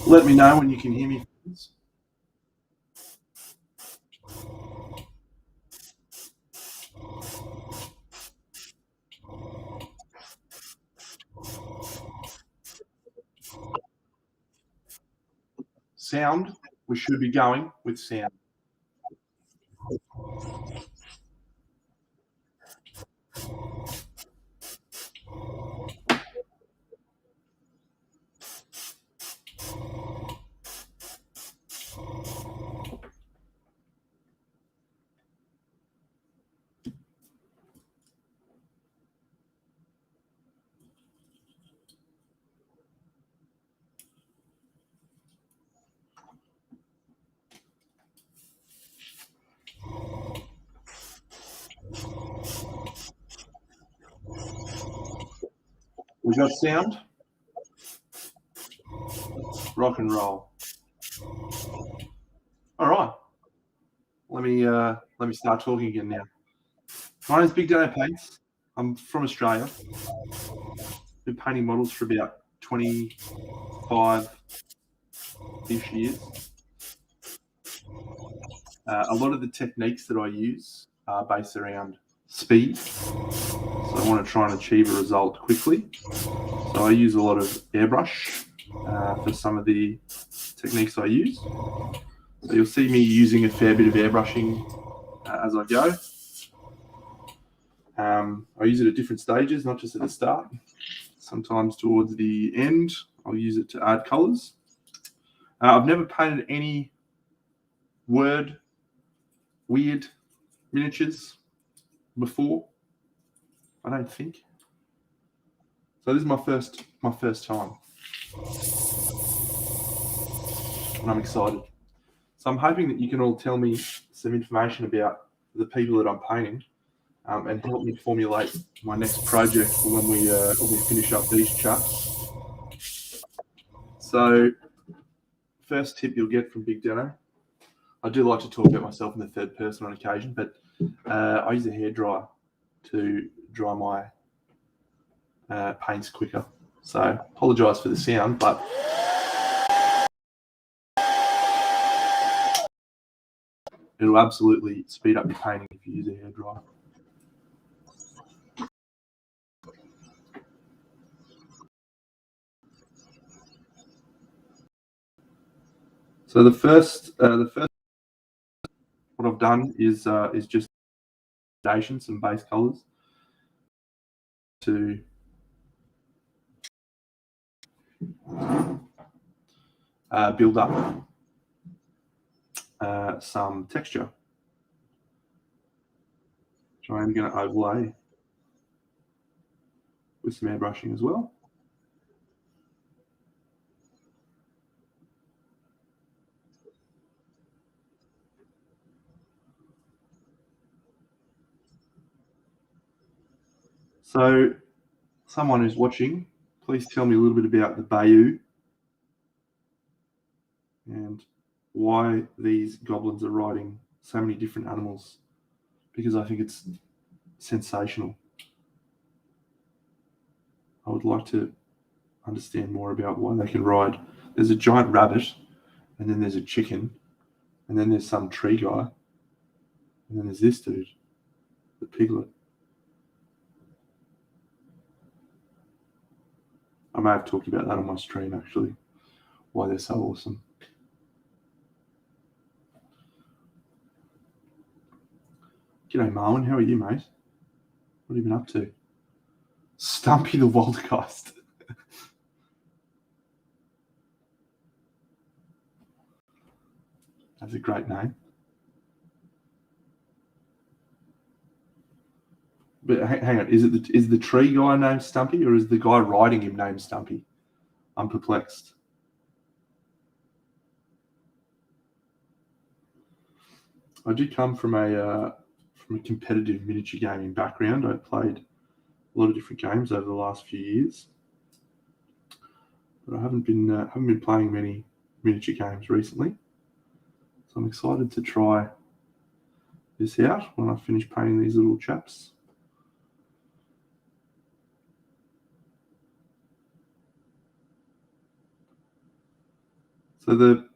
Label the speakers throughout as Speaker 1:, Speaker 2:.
Speaker 1: Let me know when you can hear me, please. Sound, we should be going with sound. We got sound. Rock and roll. All right. Let me start talking again now. My name's Big Deno Paints. I'm from Australia. Been painting models for about 25-ish years. A lot of the techniques that I use are based around speed. So I want to try and achieve a result quickly. So I use a lot of airbrush for some of the techniques I use. So you'll see me using a fair bit of airbrushing as I go. I use it at different stages, not just at the start. Sometimes towards the end, I'll use it to add colors. I've never painted any weird miniatures before, I don't think. So this is my first time, and I'm excited. So I'm hoping that you can all tell me some information about the people that I'm painting, and help me formulate my next project for when we finish up these chaps. So first tip you'll get from Big Deno. I do like to talk about myself in the third person on occasion, but I use a hairdryer to dry my paints quicker. So apologise for the sound, but it'll absolutely speed up your painting if you use a hairdryer. So the first what I've done is just some base colors to build up some texture. So I'm going to overlay with some airbrushing as well. So someone who's watching, please tell me a little bit about the Bayou and why these goblins are riding so many different animals, because I think it's sensational. I would like to understand more about why they can ride. There's a giant rabbit, and then there's a chicken, and then there's some tree guy, and then there's this dude, the piglet. I may have talked about that on my stream, actually, why they're so awesome. G'day, Marwin. How are you, mate? What have you been up to? Stumpy the Wildgeist. That's a great name. But hang on, is the tree guy named Stumpy, or is the guy riding him named Stumpy? I'm perplexed. I do come from a competitive miniature gaming background. I played a lot of different games over the last few years, but I haven't been playing many miniature games recently. So I'm excited to try this out when I finish painting these little chaps. So the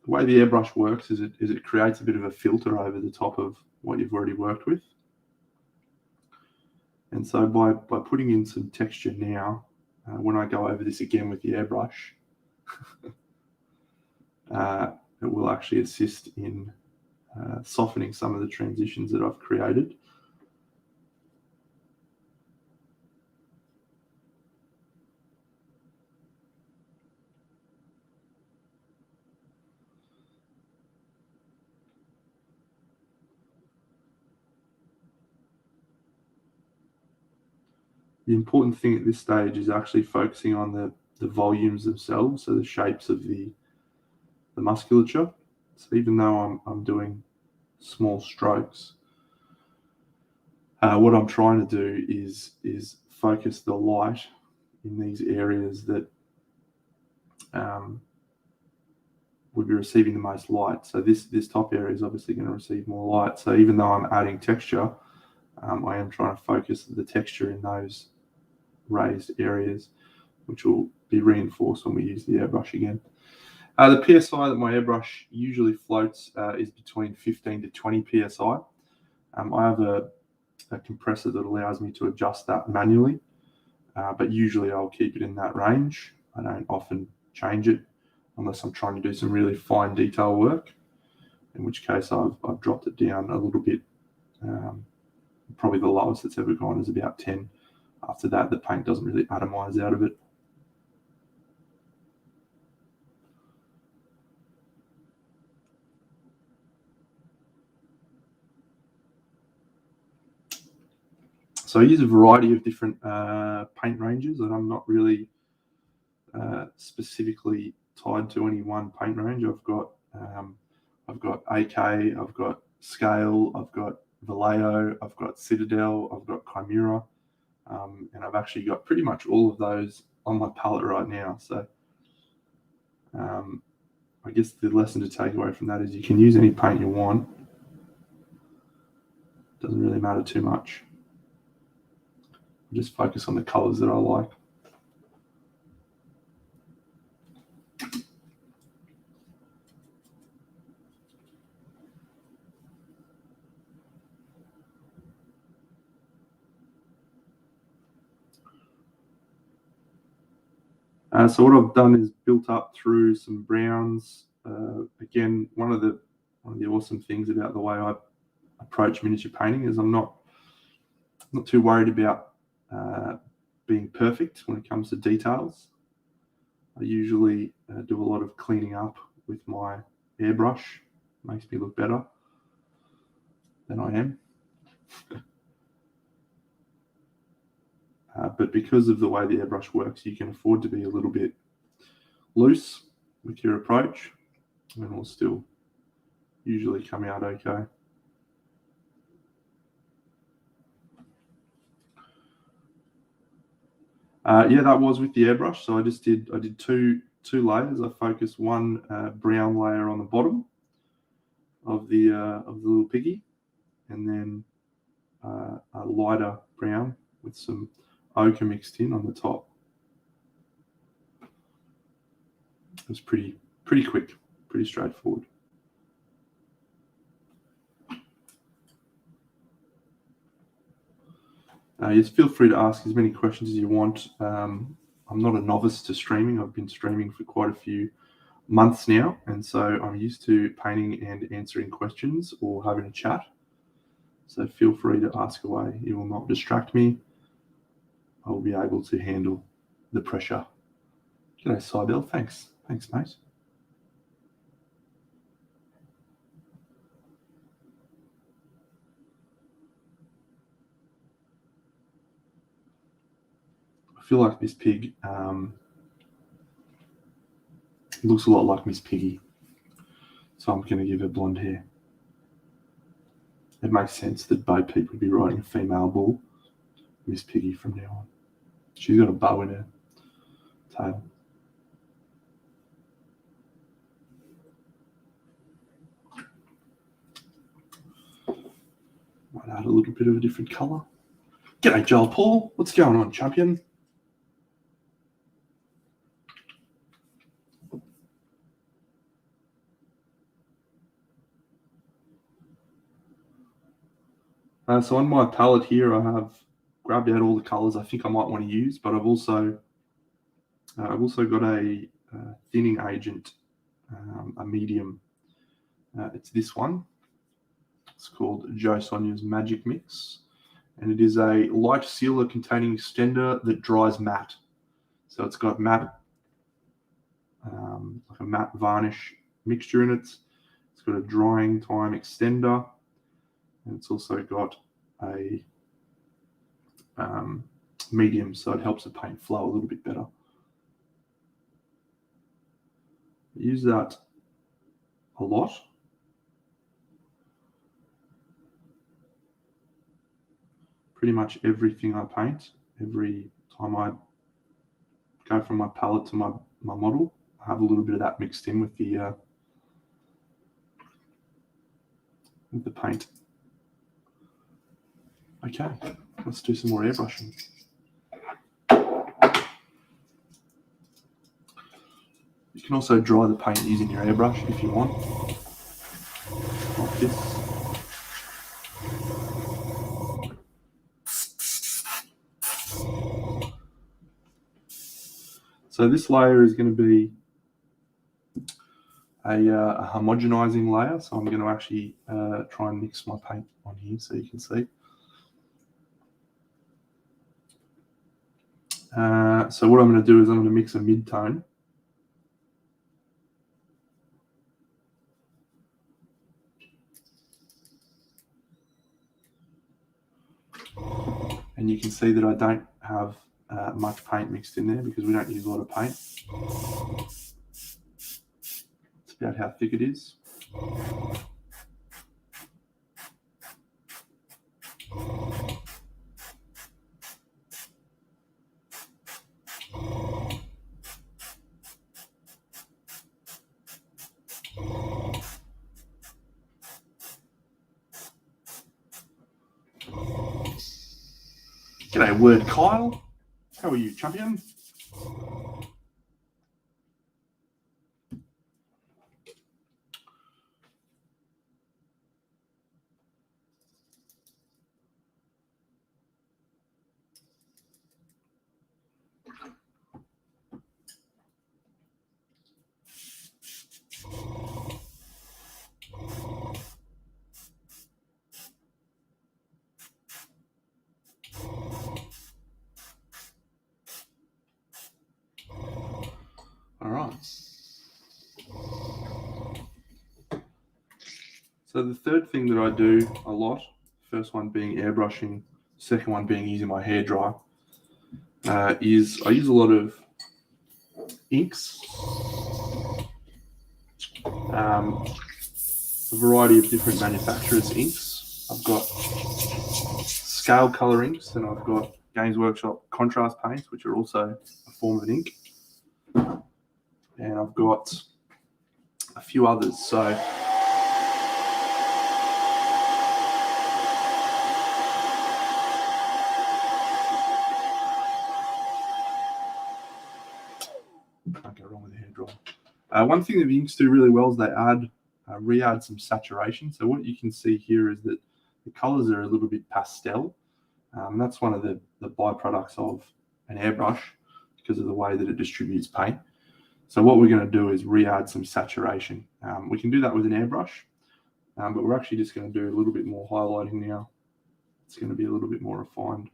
Speaker 1: way the airbrush works is it creates a bit of a filter over the top of what you've already worked with. And so by putting in some texture now, when I go over this again with the airbrush, it will actually assist in softening some of the transitions that I've created. The important thing at this stage is actually focusing on the volumes themselves, so the shapes of the musculature. So even though I'm doing small strokes, what I'm trying to do is focus the light in these areas that would be receiving the most light. So this top area is obviously going to receive more light. So even though I'm adding texture, I am trying to focus the texture in those raised areas, which will be reinforced when we use the airbrush again. The PSI that my airbrush usually floats is between 15 to 20 PSI. I have a compressor that allows me to adjust that manually, but usually I'll keep it in that range. I don't often change it unless I'm trying to do some really fine detail work, in which case I've dropped it down a little bit. Probably the lowest it's ever gone is about 10. After that, the paint doesn't really atomize out of it. So I use a variety of different paint ranges, and I'm not really specifically tied to any one paint range. I've got AK, I've got Scale, I've got Vallejo, I've got Citadel, I've got Chimera, and I've actually got pretty much all of those on my palette right now. So I guess the lesson to take away from that is you can use any paint you want. Doesn't really matter too much. Just focus on the colors that I like. So what I've done is built up through some browns. Again, one of the awesome things about the way I approach miniature painting is I'm not too worried about being perfect when it comes to details. I usually do a lot of cleaning up with my airbrush. Makes me look better than I am. But because of the way the airbrush works, you can afford to be a little bit loose with your approach, and it will still usually come out okay. Yeah, that was with the airbrush. So I did two layers. I focused one brown layer on the bottom of the little piggy, and then a lighter brown with some ochre mixed in on the top. It was pretty quick, pretty straightforward. Yes, feel free to ask as many questions as you want. I'm not a novice to streaming. I've been streaming for quite a few months now, and so I'm used to painting and answering questions or having a chat. So feel free to ask away. It will not distract me. I will be able to handle the pressure. G'day, Cybel. Thanks, mate. I feel like Miss Pig looks a lot like Miss Piggy, so I'm going to give her blonde hair. It makes sense that Bo Peep would be riding a female bull, Miss Piggy from now on. She's got a bow in her tail. Might add a little bit of a different colour. G'day, Joel Paul. What's going on, champion? So on my palette here, I have grabbed out all the colors I think I might want to use, but I've also got a thinning agent, a medium. It's this one. It's called Joe Sonia's Magic Mix, and it is a light sealer containing extender that dries matte. So it's got matte, like a matte varnish mixture in it. It's got a drying time extender, and it's also got a medium, so it helps the paint flow a little bit better. I use that a lot. Pretty much everything I paint, every time I go from my palette to my model, I have a little bit of that mixed in with the paint. Okay, let's do some more airbrushing. You can also dry the paint using your airbrush if you want, like this. So this layer is going to be a homogenizing layer. So I'm going to actually try and mix my paint on here so you can see. So what I'm going to do is I'm going to mix a mid-tone. And you can see that I don't have much paint mixed in there because we don't use a lot of paint. It's about how thick it is. G'day, Word Kyle. How are you, champion? All right. So the third thing that I do a lot, first one being airbrushing, second one being using my hairdryer, is I use a lot of inks, a variety of different manufacturers' inks. I've got scale color inks, and I've got Games Workshop contrast paints, which are also a form of ink. And I've got a few others. So okay, can't go wrong with the hairdryer. One thing that the inks do really well is they re-add some saturation. So what you can see here is that the colors are a little bit pastel. That's one of the byproducts of an airbrush because of the way that it distributes paint. So what we're going to do is re-add some saturation. We can do that with an airbrush, but we're actually just going to do a little bit more highlighting now. It's going to be a little bit more refined.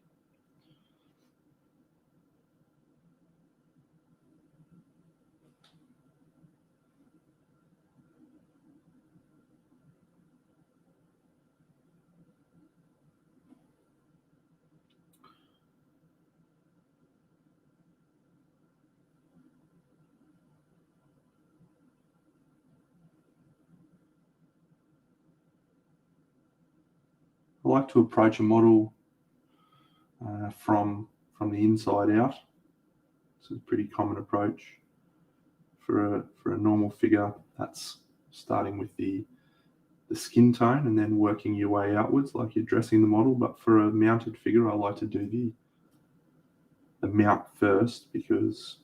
Speaker 1: I like to approach a model from the inside out. It's a pretty common approach for a normal figure. That's starting with the skin tone and then working your way outwards like you're dressing the model. But for a mounted figure, I like to do the mount first because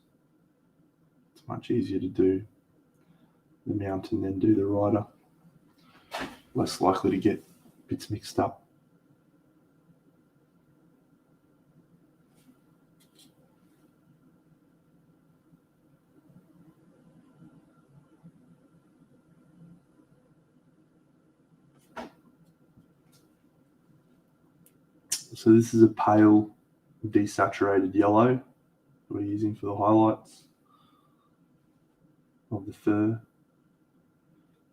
Speaker 1: it's much easier to do the mount and then do the rider. Less likely to get bits mixed up. So this is a pale desaturated yellow we're using for the highlights of the fur.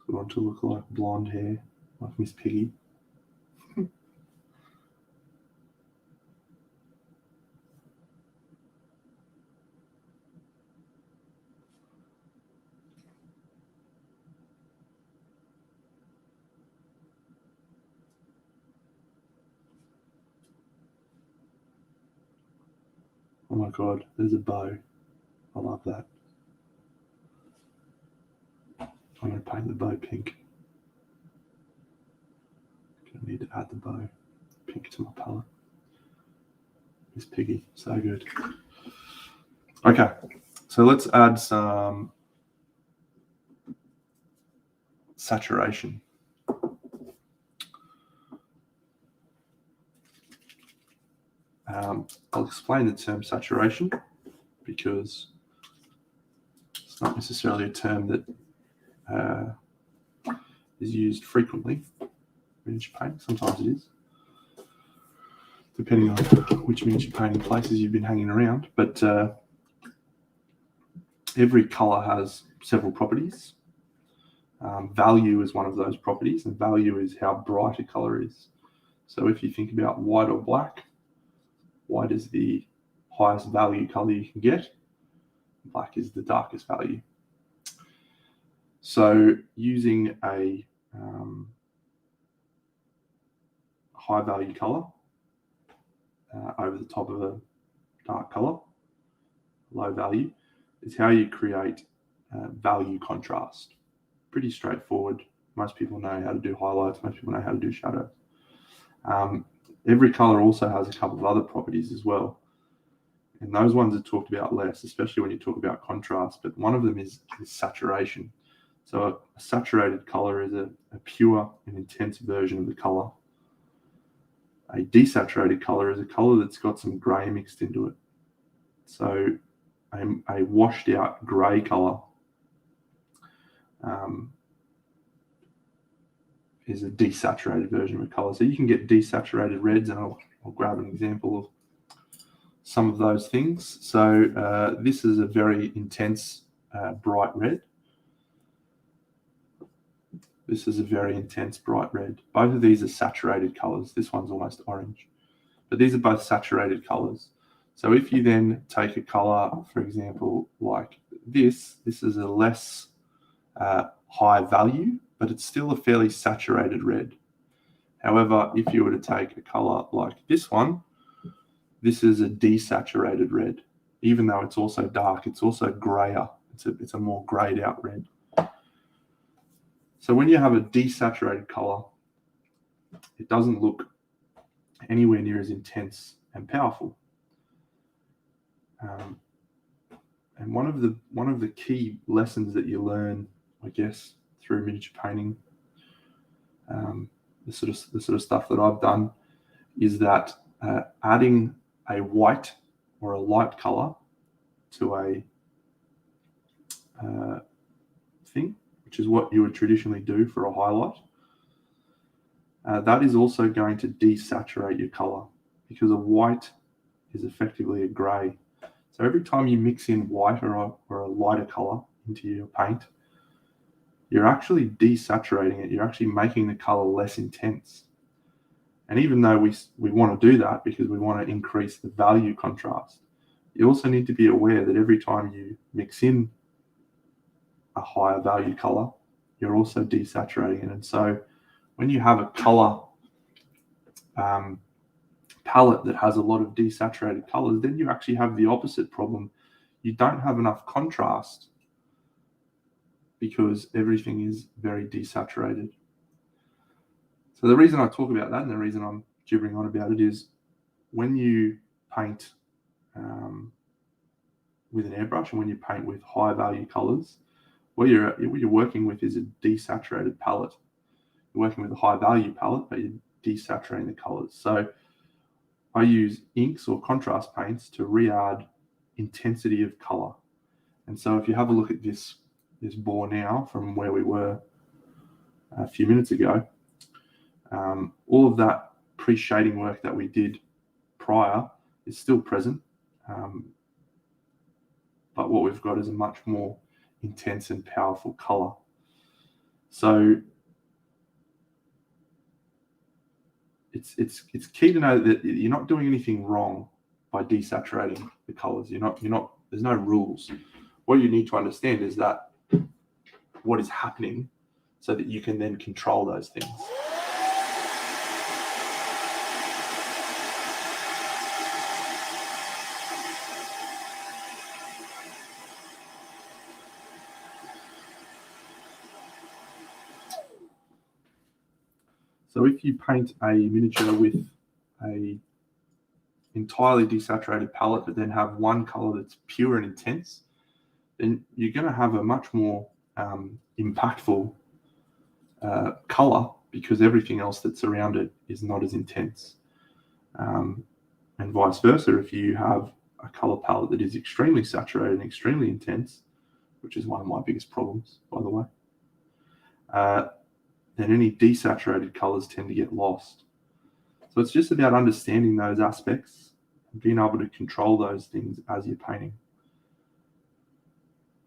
Speaker 1: We want to look like blonde hair, like Miss Piggy. Oh my God, there's a bow. I love that. I'm going to paint the bow pink. I need to add the bow pink to my palette. Miss Piggy, so good. Okay, so let's add some saturation. I'll explain the term saturation because it's not necessarily a term that is used frequently in miniature painting. Sometimes it is, depending on which miniature painting places you've been hanging around. But every color has several properties. Value is one of those properties, and value is how bright a color is. So if you think about white or black, white is the highest value color you can get. Black is the darkest value. So using a high value color over the top of a dark color, low value, is how you create value contrast. Pretty straightforward. Most people know how to do highlights. Most people know how to do shadows. Every color also has a couple of other properties as well. And those ones are talked about less, especially when you talk about contrast. But one of them is saturation. So a saturated color is a pure and intense version of the color. A desaturated color is a color that's got some gray mixed into it. So a washed out gray color is a desaturated version of a color. So you can get desaturated reds, and I'll grab an example of some of those things. So this is a very intense bright red. This is a very intense bright red. Both of these are saturated colors. This one's almost orange, but these are both saturated colors. So if you then take a color, for example, like this is a less high value, but it's still a fairly saturated red. However, if you were to take a color like this one, this is a desaturated red. Even though it's also dark, it's also grayer. It's a more grayed out red. So when you have a desaturated color, it doesn't look anywhere near as intense and powerful. And one of the key lessons that you learn, I guess, through miniature painting, the sort of stuff that I've done, is that adding a white or a light color to a thing, which is what you would traditionally do for a highlight, that is also going to desaturate your color, because a white is effectively a gray. So every time you mix in white or a lighter color into your paint, you're actually desaturating it. You're actually making the color less intense. And even though we want to do that because we want to increase the value contrast, you also need to be aware that every time you mix in a higher value color, you're also desaturating it. And so when you have a color palette that has a lot of desaturated colors, then you actually have the opposite problem. You don't have enough contrast because everything is very desaturated. So the reason I talk about that, and the reason I'm gibbering on about it, is when you paint with an airbrush and when you paint with high value colors, what you're working with is a desaturated palette. You're working with a high value palette, but you're desaturating the colors. So I use inks or contrast paints to re-add intensity of color. And so if you have a look at this boar now from where we were a few minutes ago, all of that pre-shading work that we did prior is still present, but what we've got is a much more intense and powerful color. So it's key to know that you're not doing anything wrong by desaturating the colors. There's no rules. What you need to understand is that what is happening so that you can then control those things. So if you paint a miniature with a entirely desaturated palette, but then have one color that's pure and intense, then you're going to have a much more impactful color, because everything else that's around it is not as intense. And vice versa, if you have a color palette that is extremely saturated and extremely intense, which is one of my biggest problems, by the way, then any desaturated colors tend to get lost. So it's just about understanding those aspects and being able to control those things as you're painting.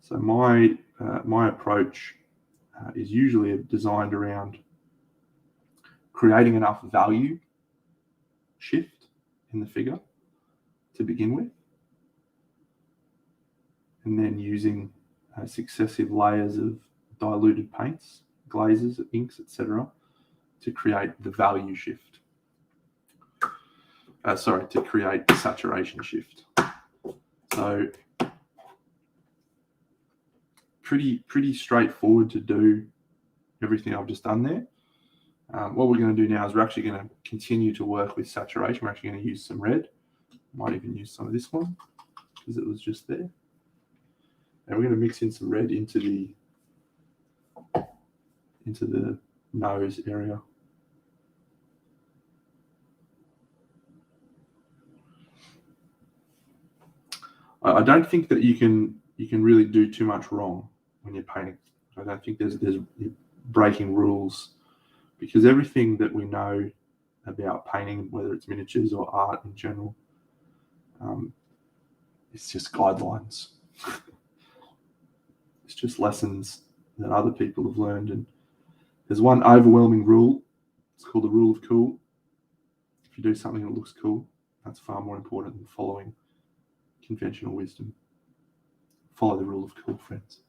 Speaker 1: So my approach is usually designed around creating enough value shift in the figure to begin with, and then using successive layers of diluted paints, glazes, inks, etc., to create the value shift. To create the saturation shift. So pretty straightforward to do everything I've just done there. What we're going to do now is we're actually going to continue to work with saturation. We're actually going to use some red. Might even use some of this one because it was just there. And we're going to mix in some red into the nose area. I don't think that you can really do too much wrong when you're painting. I don't think there's breaking rules, because everything that we know about painting, whether it's miniatures or art in general, it's just guidelines. It's just lessons that other people have learned. And there's one overwhelming rule. It's called the rule of cool. If you do something that looks cool, that's far more important than following conventional wisdom. Follow the rule of cool, friends.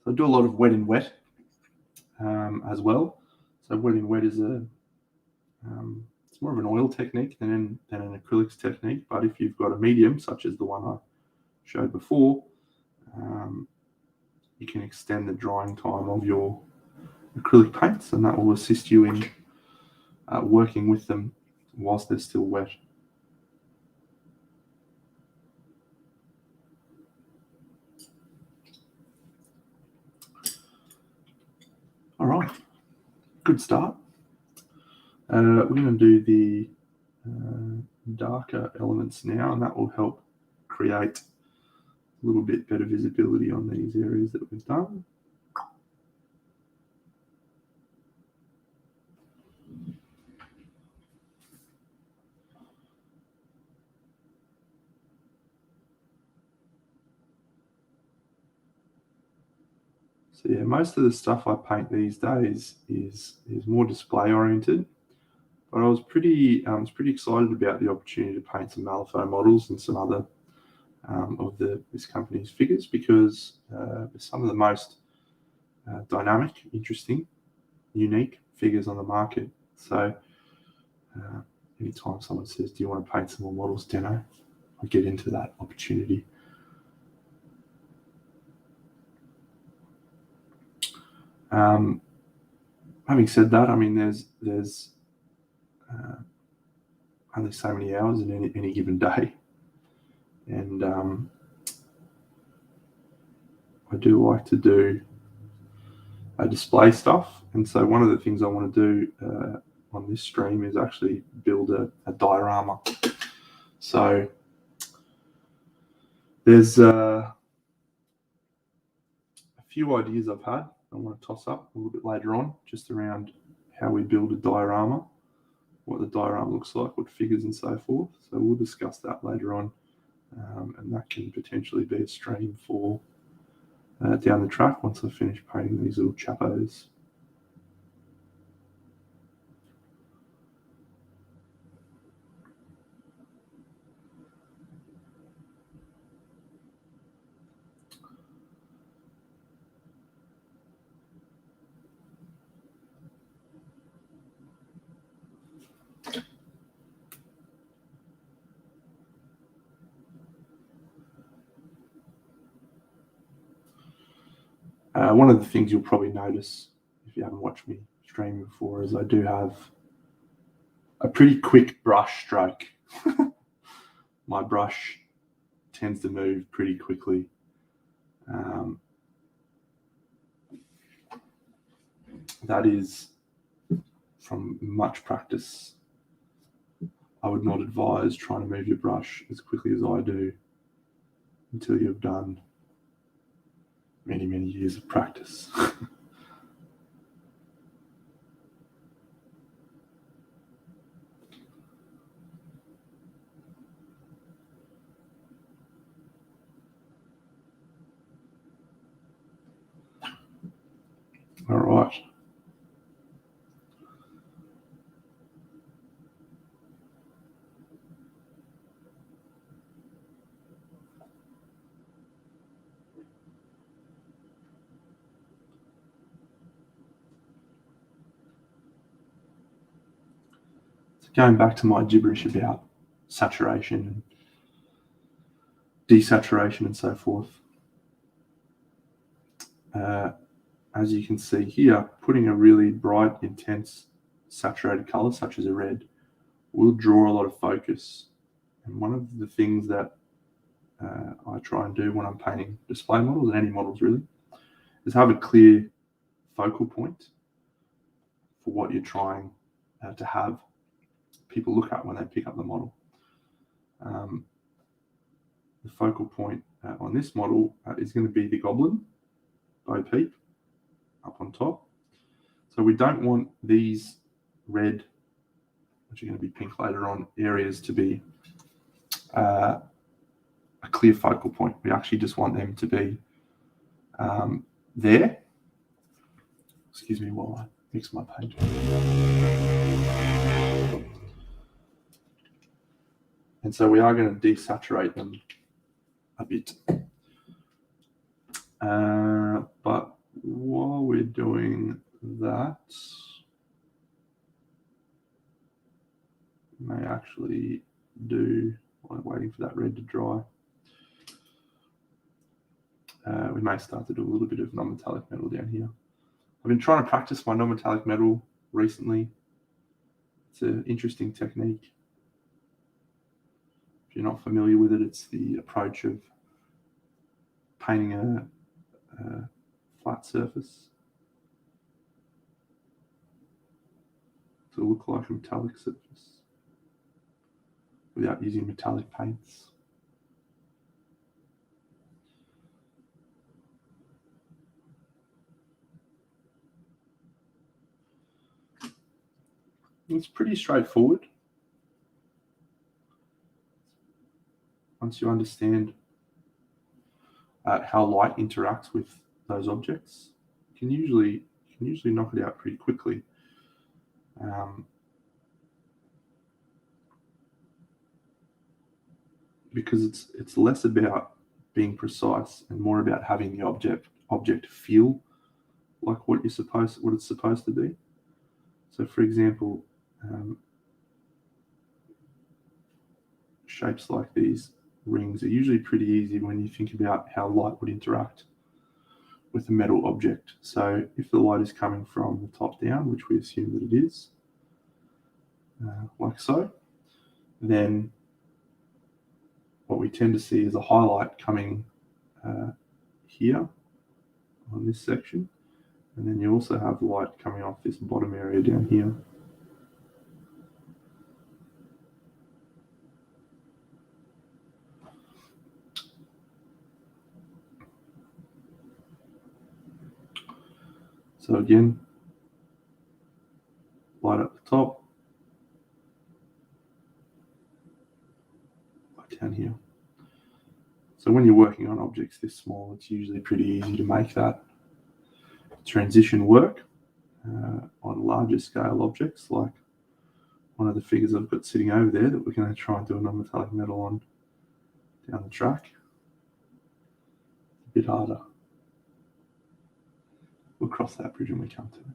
Speaker 1: So I do a lot of wet in wet as well. So wet in wet is it's more of an oil technique than an acrylics technique. But if you've got a medium, such as the one I showed before, you can extend the drying time of your acrylic paints, and that will assist you in working with them whilst they're still wet. All right, good start. We're going to do the darker elements now, and that will help create a little bit better visibility on these areas that we've done. So yeah, most of the stuff I paint these days is more display oriented, but I was pretty excited about the opportunity to paint some Malifaux models and some other of this company's figures, because they're some of the most dynamic, interesting, unique figures on the market. So anytime someone says, "Do you want to paint some more models, Deno?" I get into that opportunity. Having said that, I mean, there's only so many hours in any given day, and I do like to do display stuff, and so one of the things I want to do on this stream is actually build a diorama. So there's a few ideas I've had I want to toss up a little bit later on, just around how we build a diorama, what the diorama looks like, what figures and so forth. So we'll discuss that later on, and that can potentially be a stream for down the track once I finish painting these little chappos. One of the things you'll probably notice if you haven't watched me stream before is I do have a pretty quick brush stroke. My brush tends to move pretty quickly. That is from much practice. I would not advise trying to move your brush as quickly as I do until you've done many, many years of practice. All right. So going back to my gibberish about saturation and desaturation and so forth. As you can see here, putting a really bright, intense, saturated color, such as a red, will draw a lot of focus. And one of the things that I try and do when I'm painting display models, and any models really, is have a clear focal point for what you're trying to have people look at when they pick up the model. The focal point on this model is going to be the goblin, Bo Peep, up on top. So we don't want these red, which are going to be pink later on, areas to be a clear focal point. We actually just want them to be there. Excuse me while I mix my paint. And so we are going to desaturate them a bit. But while we're doing that, we may actually do, while waiting for that red to dry, we may start to do a little bit of non-metallic metal down here. I've been trying to practice my non-metallic metal recently. It's an interesting technique. If you're not familiar with it, it's the approach of painting a flat surface to look like a metallic surface without using metallic paints. It's pretty straightforward once you understand how light interacts with those objects. You can usually knock it out pretty quickly. Because it's less about being precise and more about having the object feel like what it's supposed to be. So, for example, shapes like these rings are usually pretty easy when you think about how light would interact with a metal object. So, if the light is coming from the top down, which we assume that it is, like so, then what we tend to see is a highlight coming here on this section. And then you also have light coming off this bottom area down here. So again, light up the top, light down here. So when you're working on objects this small, it's usually pretty easy to make that transition work on larger scale objects, like one of the figures I've got sitting over there that we're going to try and do a non-metallic metal on down the track. A bit harder. We'll cross that bridge when we come to it.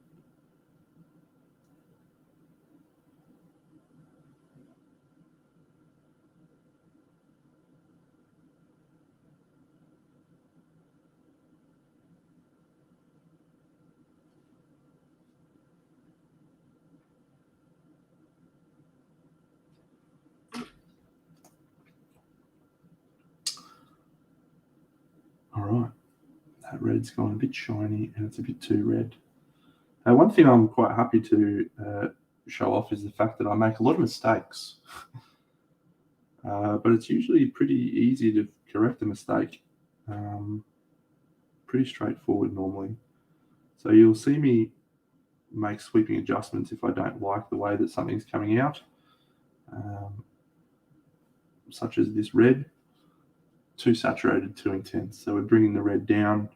Speaker 1: All right, that red's gone a bit shiny and it's a bit too red. One thing I'm quite happy to show off is the fact that I make a lot of mistakes, but it's usually pretty easy to correct a mistake. Pretty straightforward normally. So you'll see me make sweeping adjustments if I don't like the way that something's coming out, such as this red. Too saturated, too intense. So we're bringing the red down.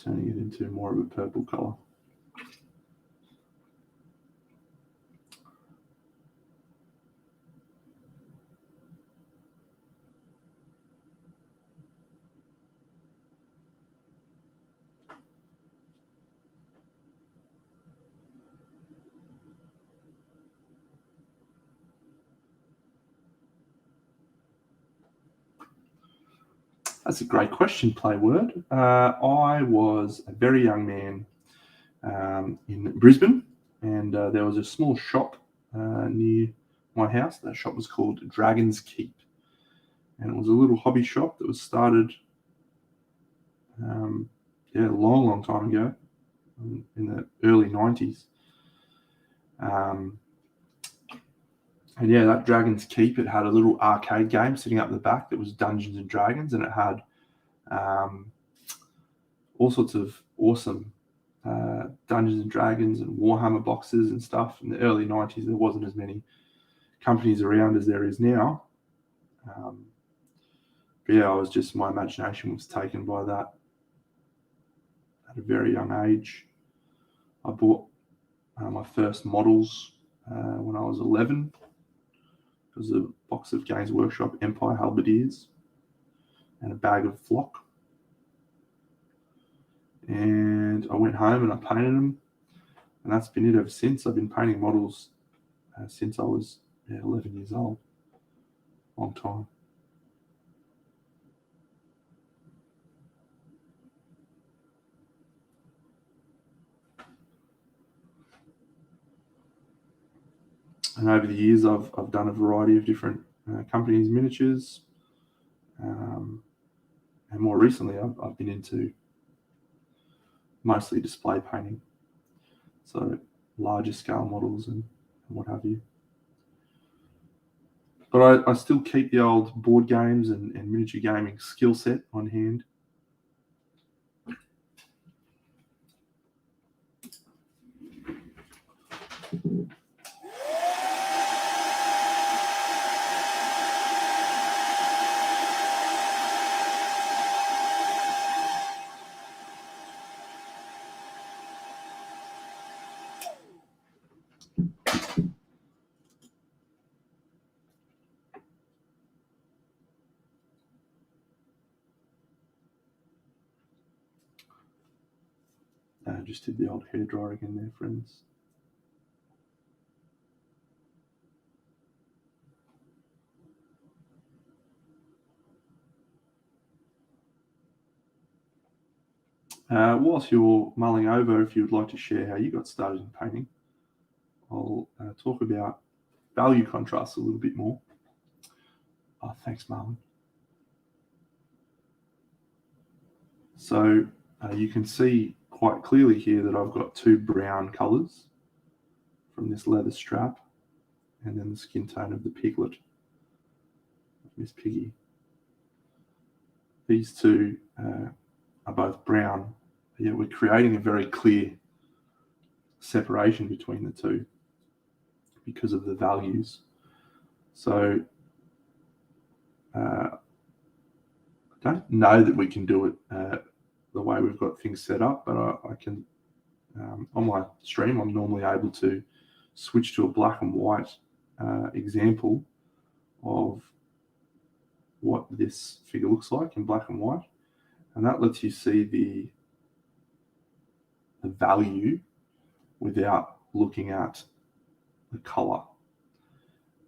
Speaker 1: Turning it into more of a purple color. That's a great question, Playword. I was a very young man in Brisbane, and there was a small shop near my house. That shop was called Dragon's Keep, and it was a little hobby shop that was started a long time ago, in the early 90s. And yeah, that Dragon's Keep, it had a little arcade game sitting up the back that was Dungeons and Dragons, and it had all sorts of awesome Dungeons and Dragons and Warhammer boxes and stuff. In the early 90s, there wasn't as many companies around as there is now. But yeah, my imagination was taken by that at a very young age. I bought my first models when I was 11. It was a box of Games Workshop Empire Halberdiers and a bag of flock. And I went home and I painted them, and that's been it ever since. I've been painting models since I was 11 years old. Long time. And over the years, I've done a variety of different companies' miniatures, and more recently, I've been into mostly display painting, so larger scale models and what have you. But I still keep the old board games and miniature gaming skill set on hand. Just did the old hairdryer again there, friends. Whilst you're mulling over, if you would like to share how you got started in painting, I'll talk about value contrasts a little bit more. Oh, thanks, Marlon. So you can see quite clearly here that I've got two brown colours from this leather strap and then the skin tone of the piglet, Miss Piggy. These two are both brown, yet we're creating a very clear separation between the two because of the values. So I don't know that we can do it the way we've got things set up, but I can, on my stream, I'm normally able to switch to a black and white example of what this figure looks like in black and white. And that lets you see the value without looking at the color.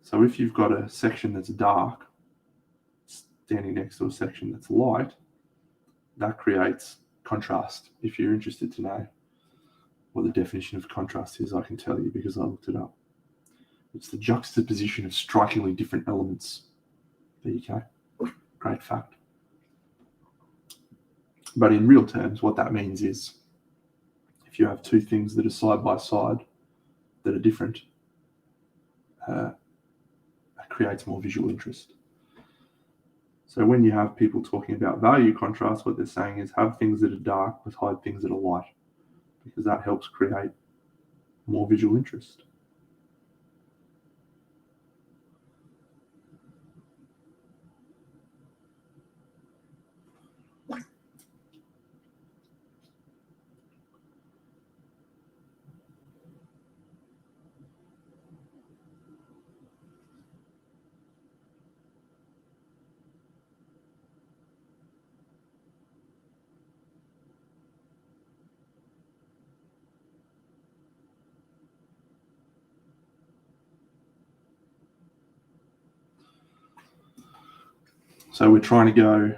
Speaker 1: So if you've got a section that's dark standing next to a section that's light, that creates contrast. If you're interested to know what the definition of contrast is, I can tell you because I looked it up. It's the juxtaposition of strikingly different elements. There you go. Great fact. But in real terms, what that means is if you have two things that are side by side that are different, it creates more visual interest. So when you have people talking about value contrast, what they're saying is have things that are dark but hide things that are light, because that helps create more visual interest. So we're trying to go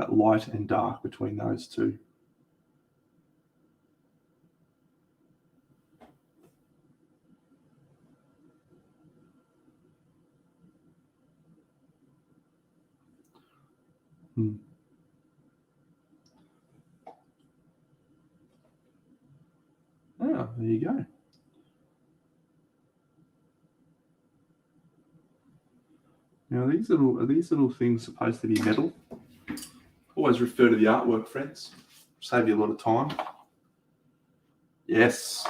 Speaker 1: light and dark between those two. Oh, there you go. Now are these little things supposed to be metal? Always refer to the artwork, friends. Save you a lot of time. Yes,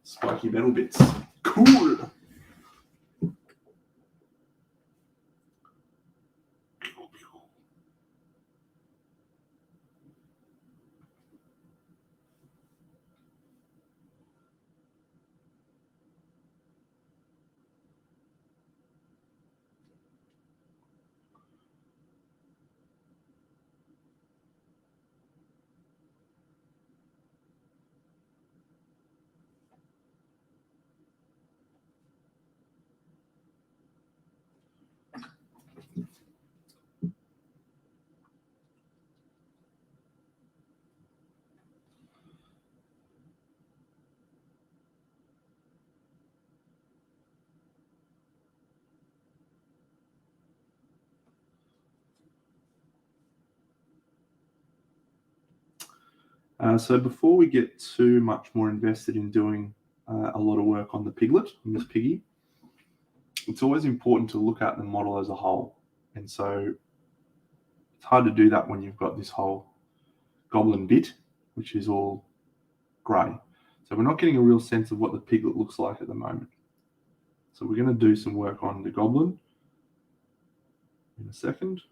Speaker 1: spiky metal bits. Cool. So before we get too much more invested in doing a lot of work on the piglet, on this piggy, it's always important to look at the model as a whole. And so it's hard to do that when you've got this whole goblin bit, which is all grey. So we're not getting a real sense of what the piglet looks like at the moment. So we're going to do some work on the goblin in a second,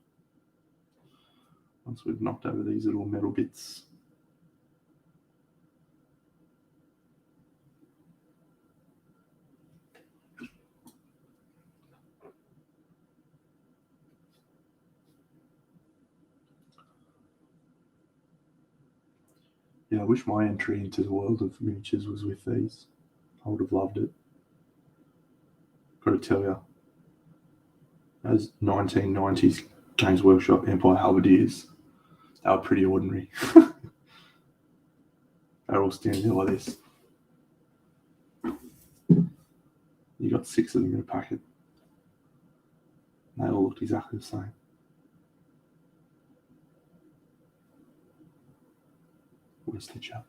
Speaker 1: once we've knocked over these little metal bits. Yeah, I wish my entry into the world of miniatures was with these. I would have loved it. Got to tell you, those 1990s Games Workshop Empire Halberdiers, they were pretty ordinary. They're all standing there like this. You got 6 of them in a packet. They all looked exactly the same. What a stitch up.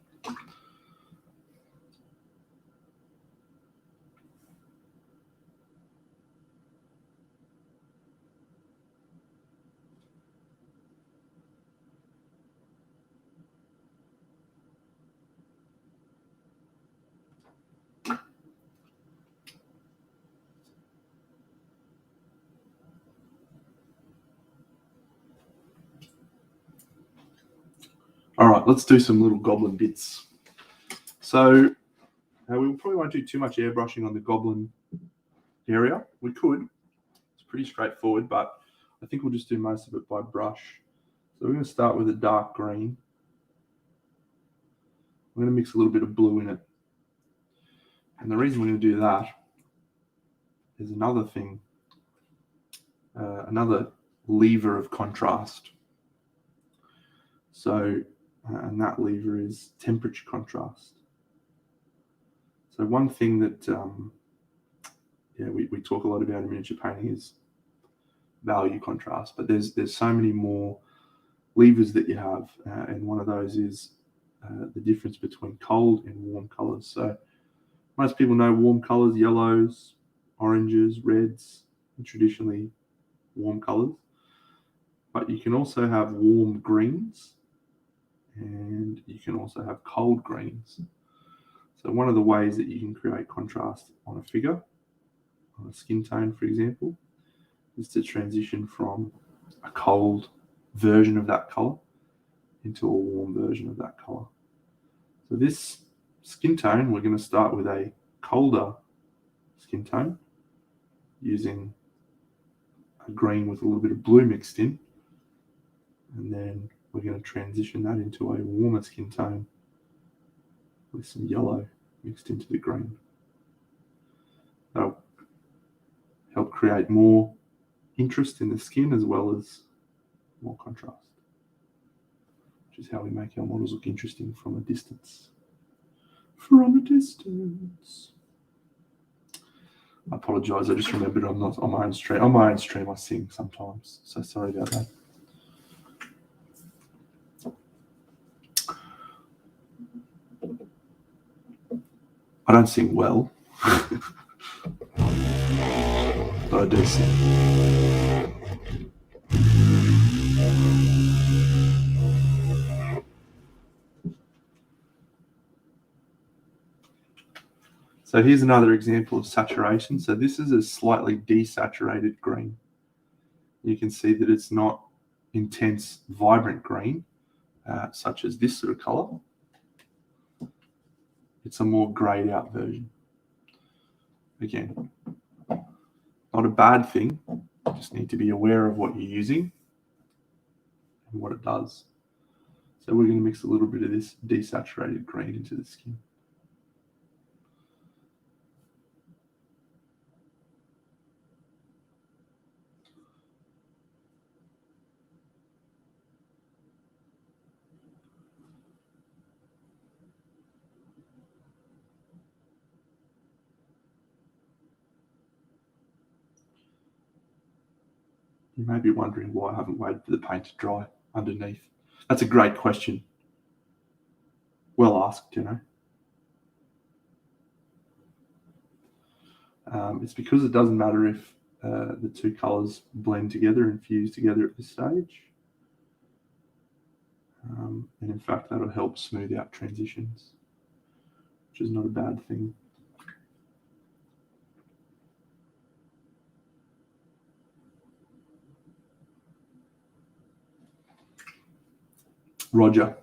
Speaker 1: All right, let's do some little goblin bits. So we probably won't do too much airbrushing on the goblin area. We could. It's pretty straightforward, but I think we'll just do most of it by brush. So we're going to start with a dark green. I'm going to mix a little bit of blue in it. And the reason we're going to do that is another thing, another lever of contrast. So, and that lever is temperature contrast. So one thing that we talk a lot about in miniature painting is value contrast, but there's so many more levers that you have, and one of those is the difference between cold and warm colors. So most people know warm colors, yellows, oranges, reds, and traditionally warm colors, but you can also have warm greens and you can also have cold greens. So one of the ways that you can create contrast on a figure, on a skin tone, for example, is to transition from a cold version of that color into a warm version of that color. So this skin tone, we're going to start with a colder skin tone using a green with a little bit of blue mixed in, and then we're going to transition that into a warmer skin tone with some yellow mixed into the green. That'll help create more interest in the skin as well as more contrast, which is how we make our models look interesting from a distance. From a distance. I apologise, I just remembered I'm not on my own stream. On my own stream I sing sometimes, so sorry about that. I don't sing well, but I do sing. So here's another example of saturation. So this is a slightly desaturated green. You can see that it's not intense, vibrant green, such as this sort of color. It's a more grayed out version. Again, not a bad thing. You just need to be aware of what you're using and what it does. So we're going to mix a little bit of this desaturated green into the skin. You may be wondering why I haven't waited for the paint to dry underneath. That's a great question. Well asked, you know. It's because it doesn't matter if the two colors blend together and fuse together at this stage. And in fact, that'll help smooth out transitions, which is not a bad thing. Roger.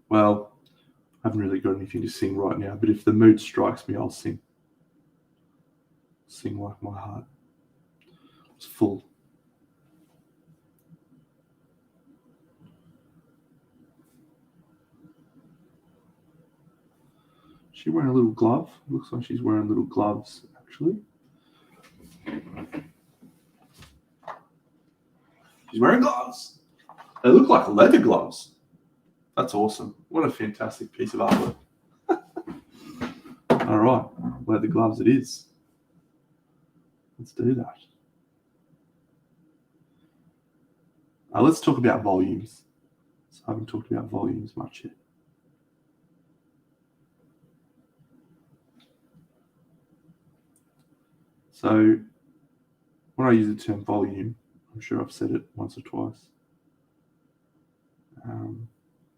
Speaker 1: Well, I haven't really got anything to sing right now, but if the mood strikes me, I'll sing. Sing like my heart. It's full. Is she wearing a little glove? Looks like she's wearing little gloves, actually. She's wearing gloves. They look like leather gloves. That's awesome. What a fantastic piece of artwork. All right, leather gloves it is. Let's do that. Let's talk about volumes. So I haven't talked about volumes much yet. So when I use the term volume, I'm sure I've said it once or twice.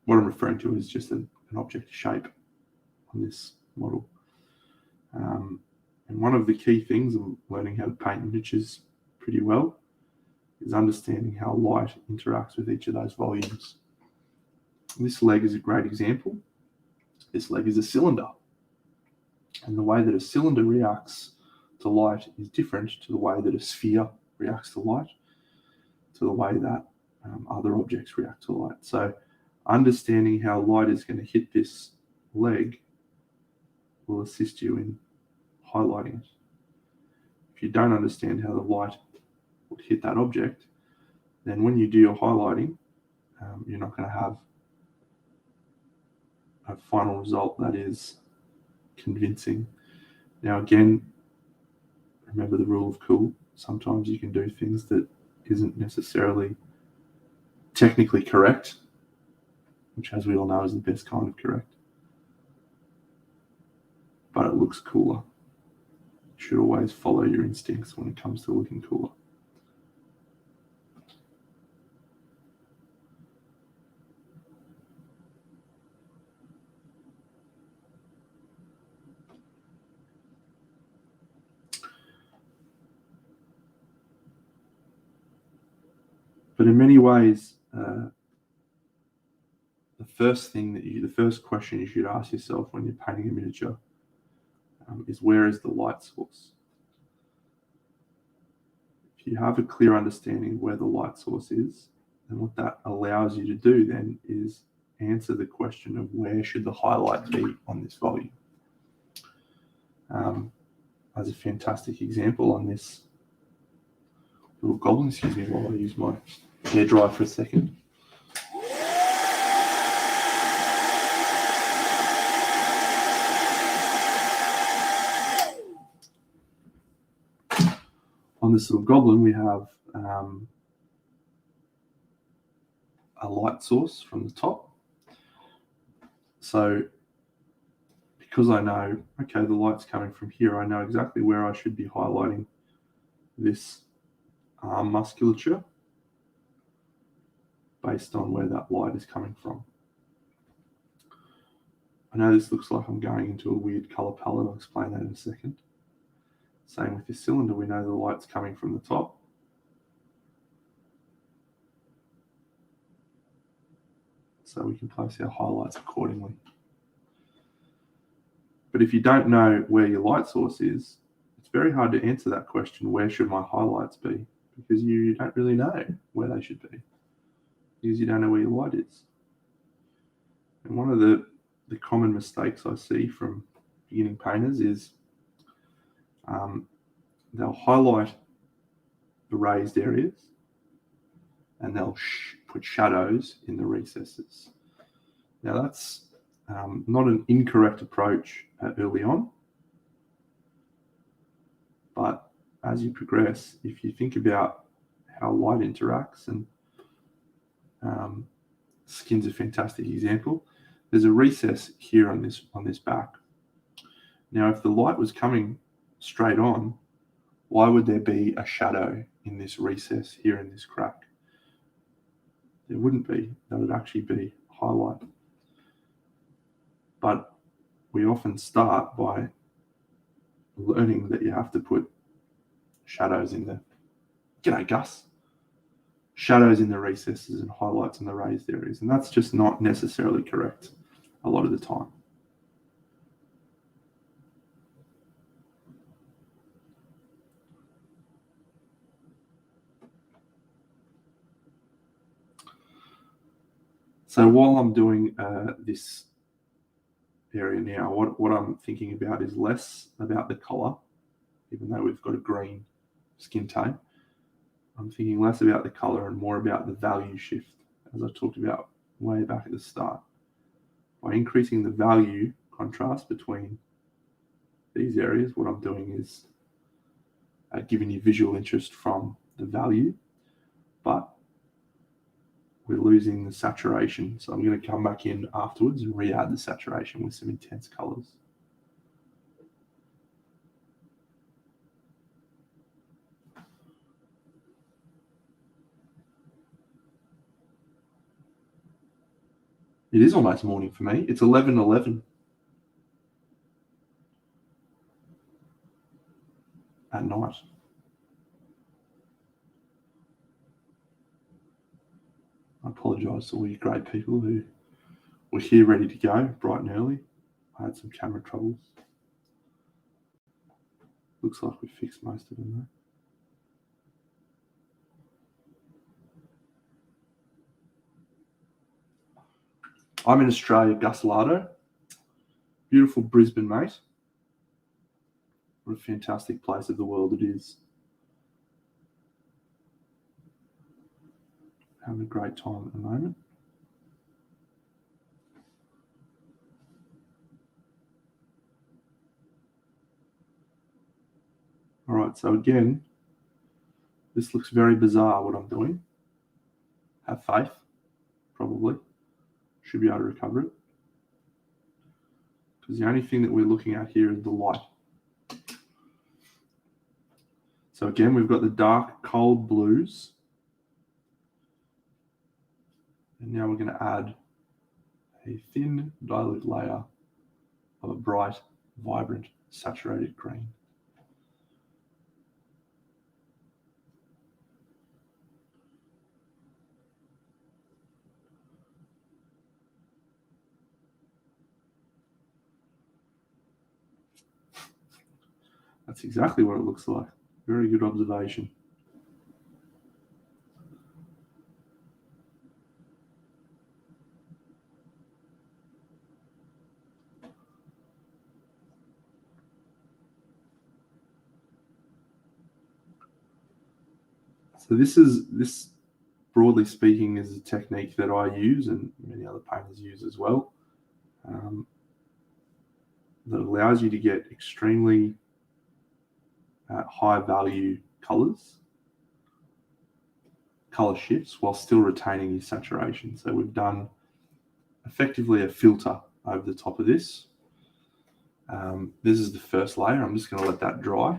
Speaker 1: What I'm referring to is just an object shape on this model. And one of the key things of learning how to paint images pretty well is understanding how light interacts with each of those volumes. This leg is a great example. This leg is a cylinder. And the way that a cylinder reacts to light is different to the way that a sphere reacts to light, to the way that other objects react to light. So understanding how light is going to hit this leg will assist you in highlighting it. If you don't understand how the light would hit that object, then when you do your highlighting, you're not going to have a final result that is convincing. Now again, remember the rule of cool. Sometimes you can do things that isn't necessarily technically correct, which as we all know is the best kind of correct, but it looks cooler. You should always follow your instincts when it comes to looking cooler. But in many ways, the first question you should ask yourself when you're painting a miniature is, where is the light source? If you have a clear understanding of where the light source is, then what that allows you to do then is answer the question of where should the highlight be on this volume. As a fantastic example on this little goblin, excuse me while I use my hairdryer for a second. On this little goblin, we have a light source from the top. So because I know, okay, the light's coming from here, I know exactly where I should be highlighting this arm musculature based on where that light is coming from. I know this looks like I'm going into a weird color palette. I'll explain that in a second. Same with this cylinder, we know the light's coming from the top. So we can place our highlights accordingly. But if you don't know where your light source is, it's very hard to answer that question, where should my highlights be? Because you don't really know where they should be, because you don't know where your light is. And one of the common mistakes I see from beginning painters is they'll highlight the raised areas and they'll put shadows in the recesses. Now that's not an incorrect approach early on, but as you progress, if you think about how light interacts, and skin's a fantastic example. There's a recess here on this back. Now, if the light was coming straight on, why would there be a shadow in this recess here in this crack? There wouldn't be. That would actually be highlight. But we often start by learning that you have to put shadows in the, g'day Gus, shadows in the recesses and highlights in the raised areas. And that's just not necessarily correct a lot of the time. So while I'm doing this area now, what I'm thinking about is less about the color, even though we've got a green skin tone. I'm thinking less about the color and more about the value shift, as I talked about way back at the start. By increasing the value contrast between these areas, what I'm doing is giving you visual interest from the value, but we're losing the saturation. So I'm going to come back in afterwards and re-add the saturation with some intense colors. It is almost morning for me. It's 11:11 at night. I apologise to all you great people who were here ready to go bright and early. I had some camera troubles. Looks like we fixed most of them though. I'm in Australia, Gusalado. Beautiful Brisbane, mate. What a fantastic place of the world it is. Having a great time at the moment. All right, so again, this looks very bizarre what I'm doing. Have faith, probably. Should be able to recover it. Because the only thing that we're looking at here is the light. So again, we've got the dark, cold blues. And now we're going to add a thin, dilute layer of a bright, vibrant, saturated green. That's exactly what it looks like. Very good observation. So this broadly speaking is a technique that I use and many other painters use as well. That allows you to get extremely high value colors, color shifts, while still retaining your saturation. So we've done effectively a filter over the top of this. This is the first layer. I'm just going to let that dry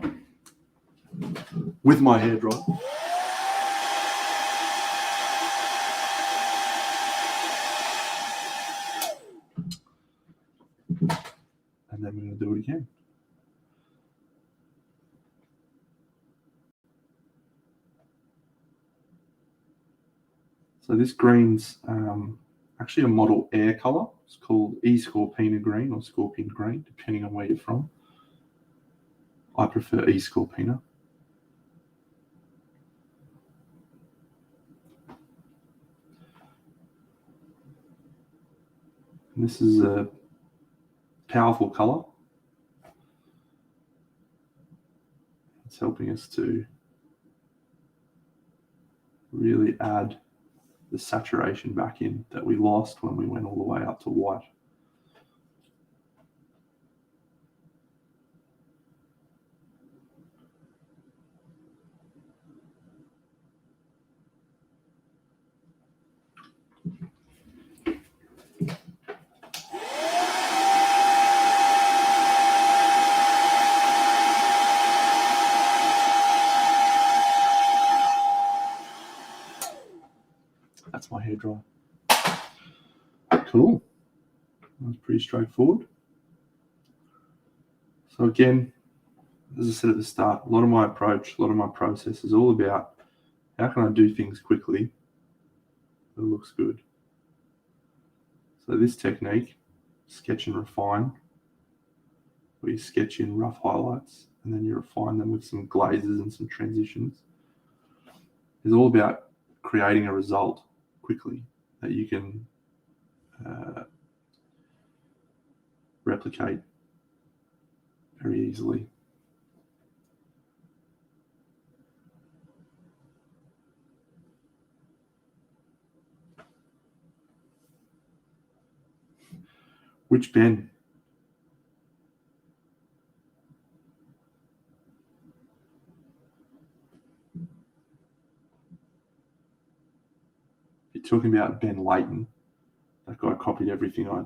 Speaker 1: with my hairdryer. And then we're going to do it again. So this green's actually a model air color. It's called E-Scorpina green or Scorpion green, depending on where you're from. I prefer E-Scorpina. And this is a powerful color. It's helping us to really add the saturation back in that we lost when we went all the way up to white. That's my hairdryer. Cool. That's pretty straightforward. So again, as I said at the start, a lot of my approach, a lot of my process is all about how can I do things quickly that looks good. So this technique, sketch and refine, where you sketch in rough highlights and then you refine them with some glazes and some transitions, is all about creating a result quickly that you can replicate very easily. Which Ben? You're talking about Ben Layton. That guy copied everything I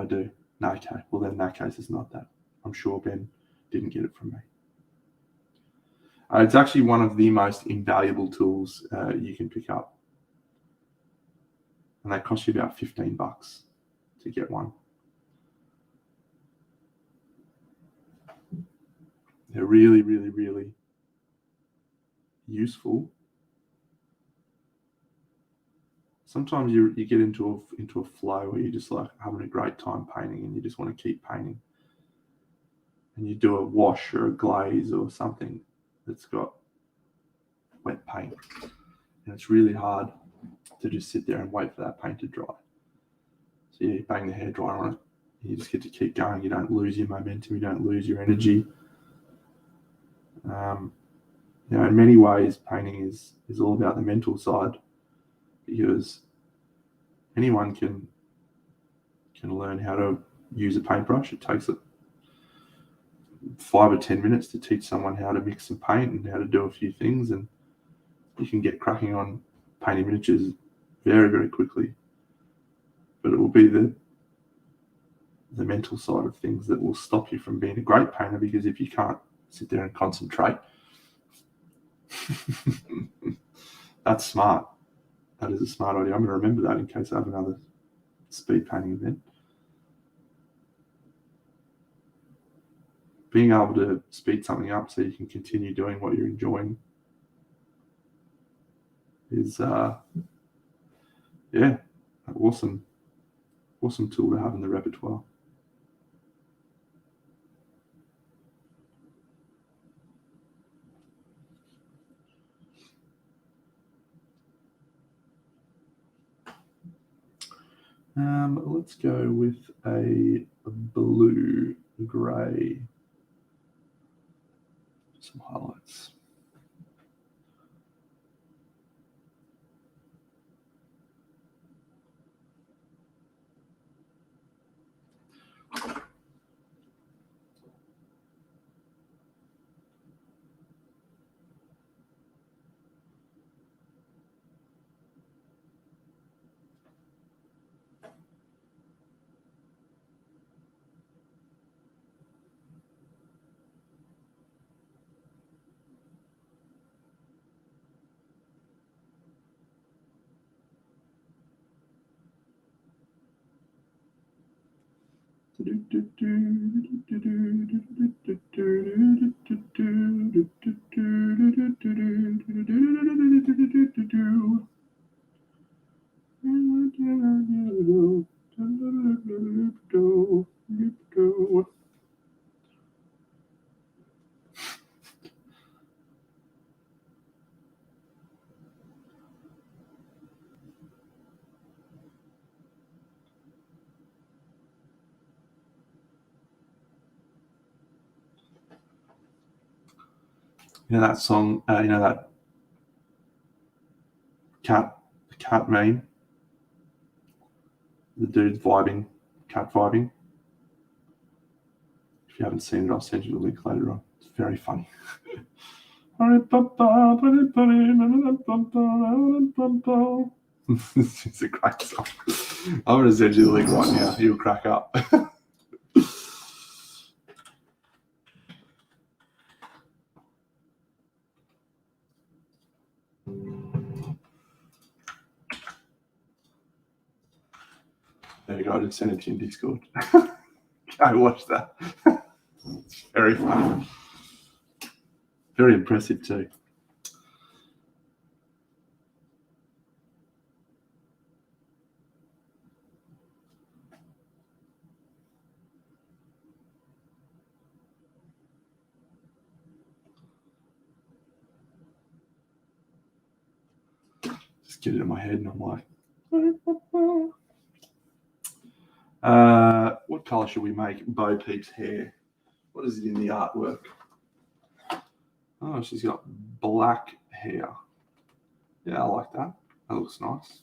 Speaker 1: do. No, okay. Well, then in that case, it's not that. I'm sure Ben didn't get it from me. It's actually one of the most invaluable tools you can pick up. And they cost you about $15 to get one. They're really, really, really useful. Sometimes you get into a flow where you're just like having a great time painting and you just want to keep painting. And you do a wash or a glaze or something that's got wet paint. And it's really hard to just sit there and wait for that paint to dry. So yeah, you bang the hairdryer on it. You just get to keep going. You don't lose your momentum. You don't lose your energy. In many ways, painting is all about the mental side, because anyone can learn how to use a paintbrush. It takes 5 or 10 minutes to teach someone how to mix some paint and how to do a few things, and you can get cracking on painting miniatures very, very quickly. But it will be the mental side of things that will stop you from being a great painter, because if you can't sit there and concentrate, that's smart. That is a smart idea. I'm going to remember that in case I have another speed painting event. Being able to speed something up so you can continue doing what you're enjoying is an awesome tool to have in the repertoire. Let's go with a blue grey. Some highlights. That song, that cat meme, the dude's vibing, cat vibing. If you haven't seen it, I'll send you the link later on. It's very funny. It's a great song. I'm going to send you the link right now. You'll crack up. There you go. I just sent it to you in Discord. I watched that. It's very funny. Very impressive too. Just get it in my head and I'm like, what colour should we make Bo Peep's hair? What is it in the artwork? Oh, she's got black hair. Yeah, I like that. That looks nice.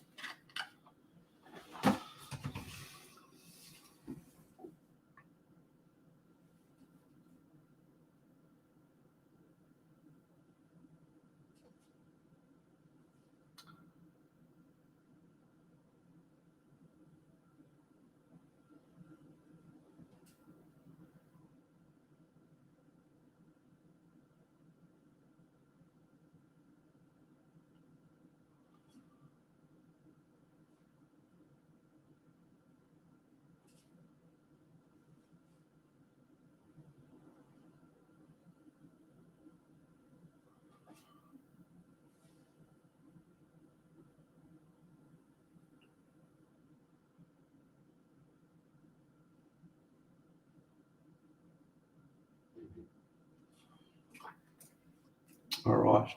Speaker 1: All right.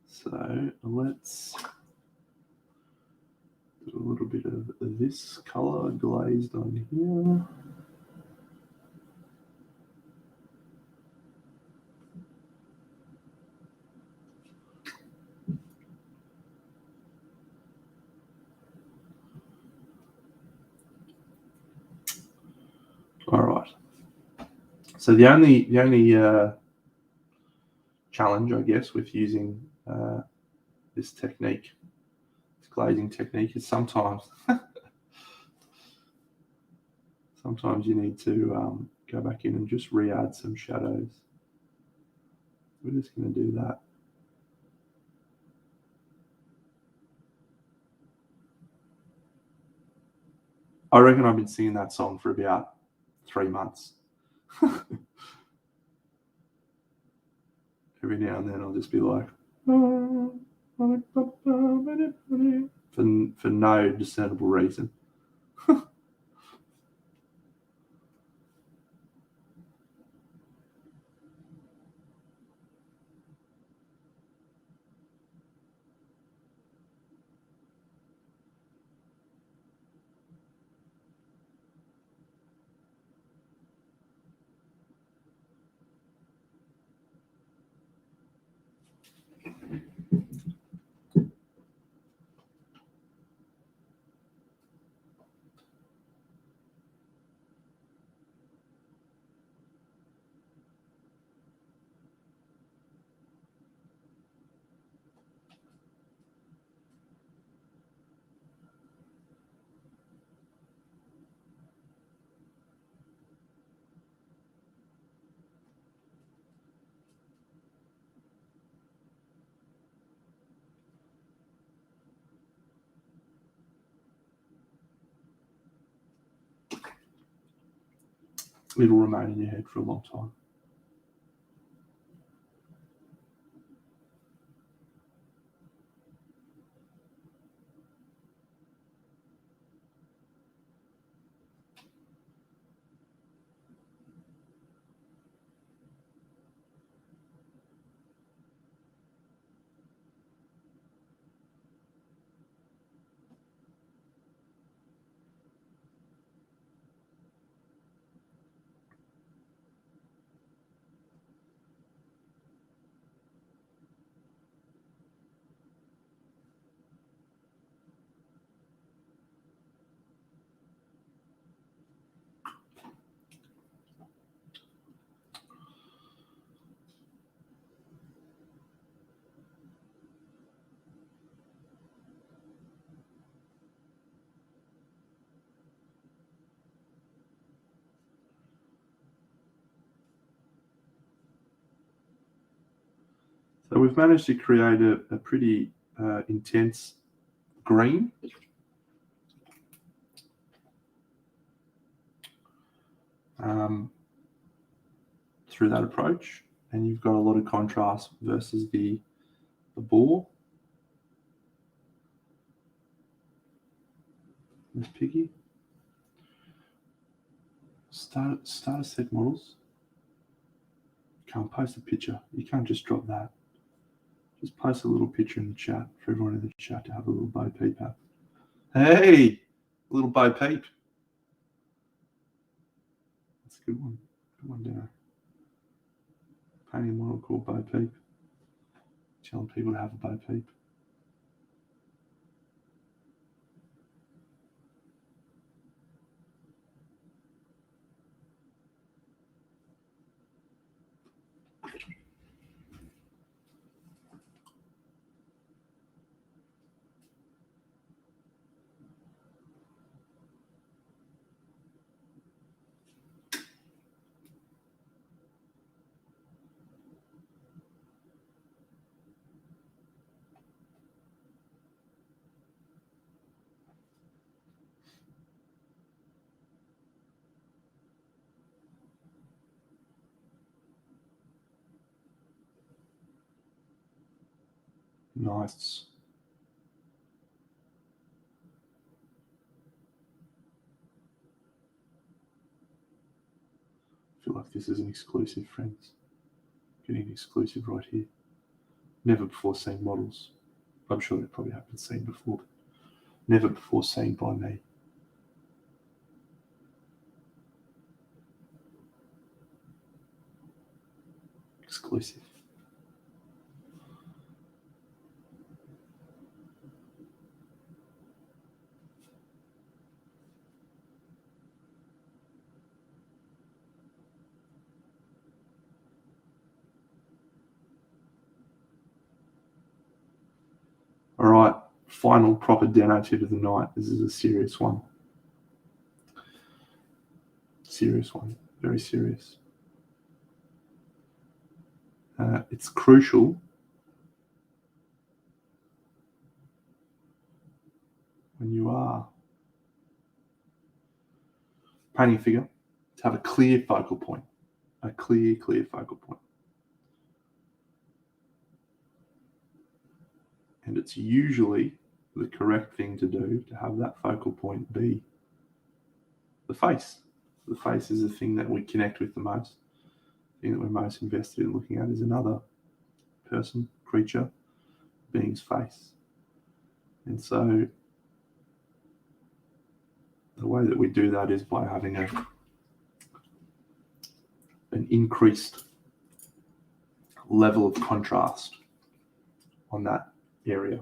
Speaker 1: So let's do a little bit of this color glazed on here. All right. So the only challenge, I guess, with using this technique, this glazing technique, is sometimes you need to go back in and just re-add some shadows. We're just going to do that. I reckon I've been singing that song for about 3 months. Every now and then I'll just be like, for no discernible reason. It'll remain in your head for a long time. So we've managed to create a pretty intense green. Through that approach, and you've got a lot of contrast versus the boar. This piggy. Starter set models. Can't post a picture. You can't just drop that. Just post a little picture in the chat for everyone in the chat to have a little Bo Peep at. Hey, a little Bo Peep. That's a good one. Good one, Deno. Painting model called Bo Peep. Telling people to have a Bo Peep. Nice. I feel like this is an exclusive, friends. getting an exclusive right here. Never before seen models. I'm sure they probably have been seen before, but never before seen by me. Exclusive. All right, final proper Deno tip of the night. This is a serious one. Serious one, very serious. It's crucial when you are painting a figure to have a clear focal point, a clear focal point. And it's usually the correct thing to do to have that focal point be the face. The face is the thing that we connect with the most. The thing that we're most invested in looking at is another person, creature, being's face. And so the way that we do that is by having an increased level of contrast on that area.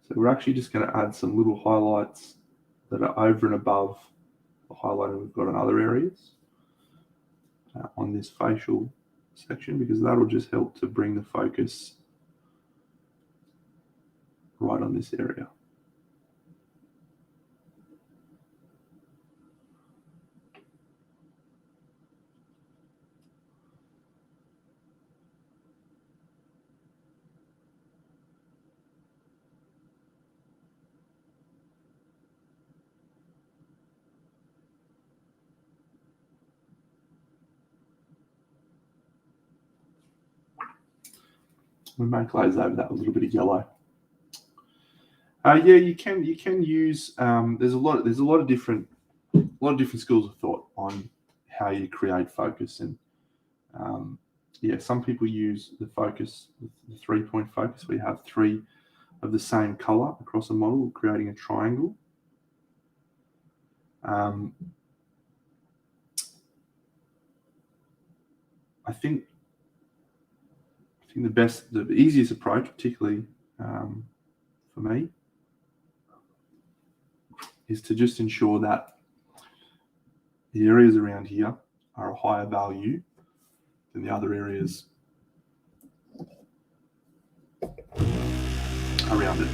Speaker 1: So we're actually just going to add some little highlights that are over and above the highlighter we've got in other areas on this facial section, because that'll just help to bring the focus right on this area. We may glaze over that with a little bit of yellow. Yeah, you can use. There's a lot of different schools of thought on how you create focus, and yeah, some people use the focus, the 3-point focus, where you have 3 of the same color across a model, creating a triangle. I think the easiest approach, particularly for me, is to just ensure that the areas around here are a higher value than the other areas around it.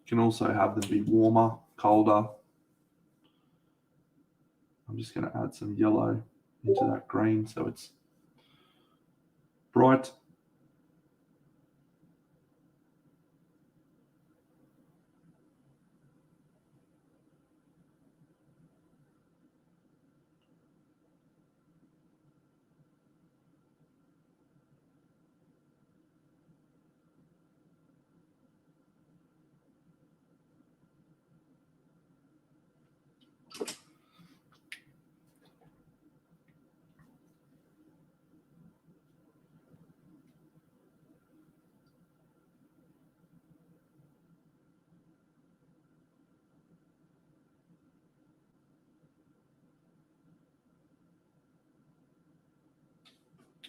Speaker 1: You can also have them be warmer, colder. I'm just going to add some yellow into that green so it's bright.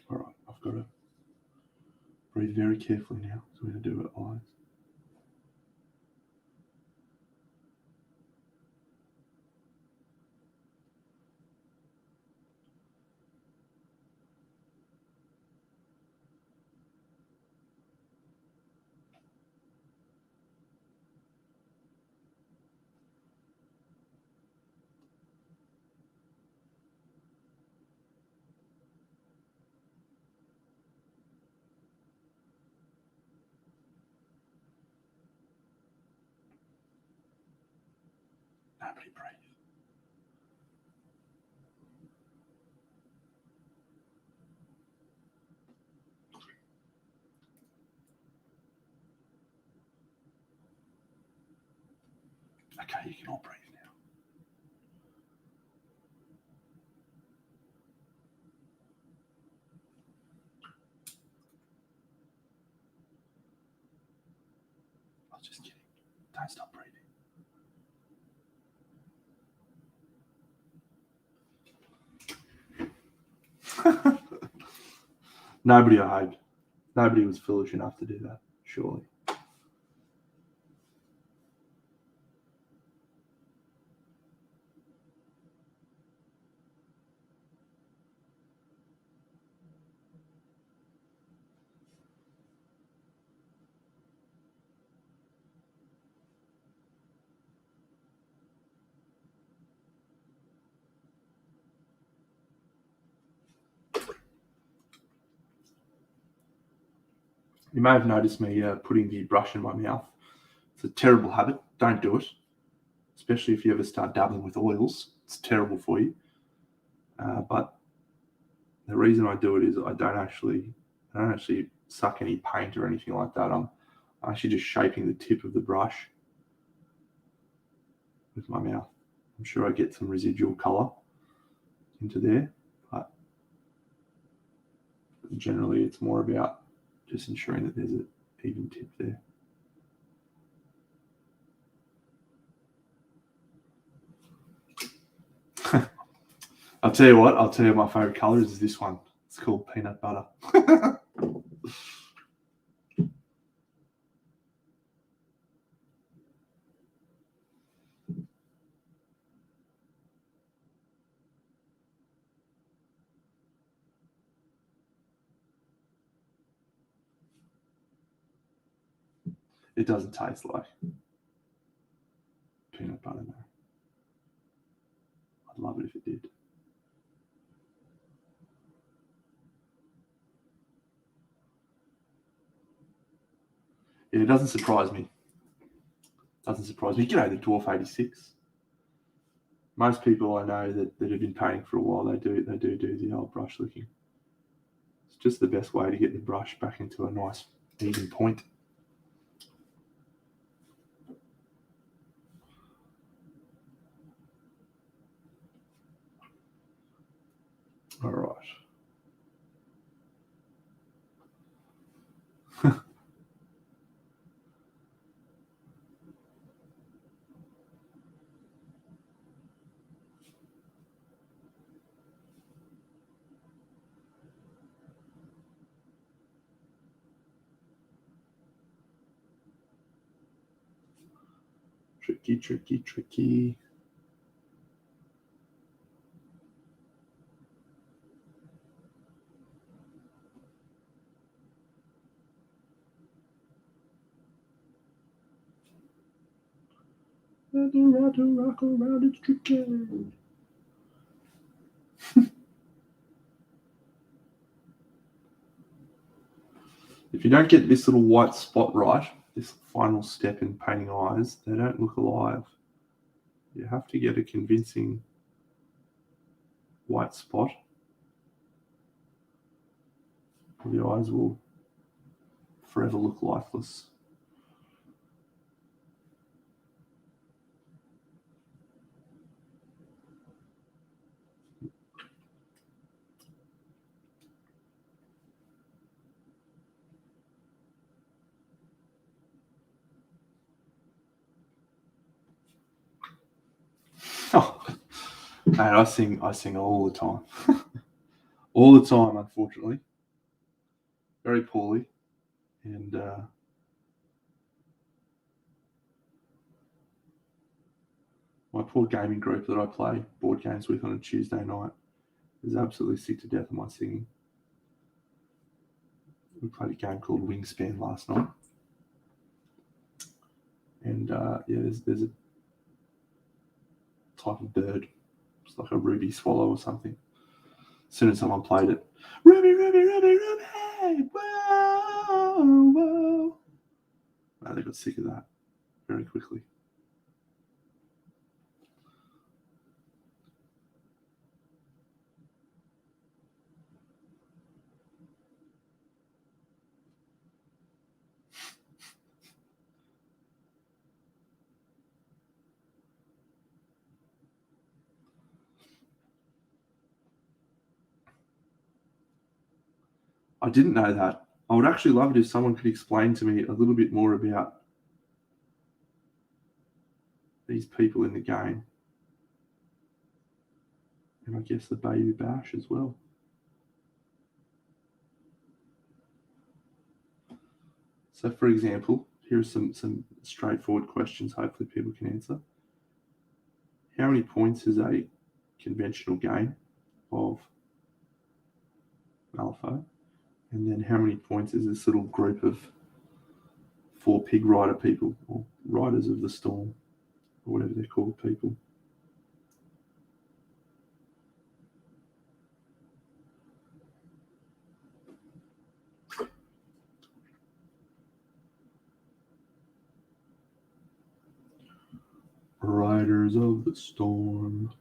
Speaker 1: All right, I've got to breathe very carefully now, so we're going to do it eyes. Nobody breathe. Okay, you can all breathe now. just kidding. Don't stop breathing. Nobody, I hope. Nobody was foolish enough to do that, surely. You may have noticed me putting the brush in my mouth. It's a terrible habit. Don't do it, especially if you ever start dabbling with oils. It's terrible for you. But the reason I do it is I don't actually suck any paint or anything like that. I'm actually just shaping the tip of the brush with my mouth. I'm sure I get some residual color into there, but generally it's more about just ensuring that there's an even tip there. I'll tell you what, my favorite color is this one. It's called peanut butter. It doesn't taste like peanut butter, no. I'd love it if it did. Yeah, it doesn't surprise me. G'day, the Dwarf 86. Most people I know that have been painting for a while, they do the old brush licking. It's just the best way to get the brush back into a nice even point. All right. Tricky. Rock around, it's tricky. If you don't get this little white spot right, this final step in painting eyes, they don't look alive. You have to get a convincing white spot, or the eyes will forever look lifeless. Oh, man, I sing all the time. All the time, unfortunately. Very poorly. And my poor gaming group that I play board games with on a Tuesday night is absolutely sick to death of my singing. We played a game called Wingspan last night. And there's a type of bird. It's like a ruby swallow or something. As soon as someone played it, Ruby, whoa. They got sick of that very quickly. I didn't know that. I would actually love it if someone could explain to me a little bit more about these people in the game. And I guess the Bayou Bash as well. So for example, here are some straightforward questions hopefully people can answer. How many points is a conventional game of Malifaux? And then how many points is this little group of 4 pig rider people, or riders of the storm, or whatever they're called, people? Riders of the storm.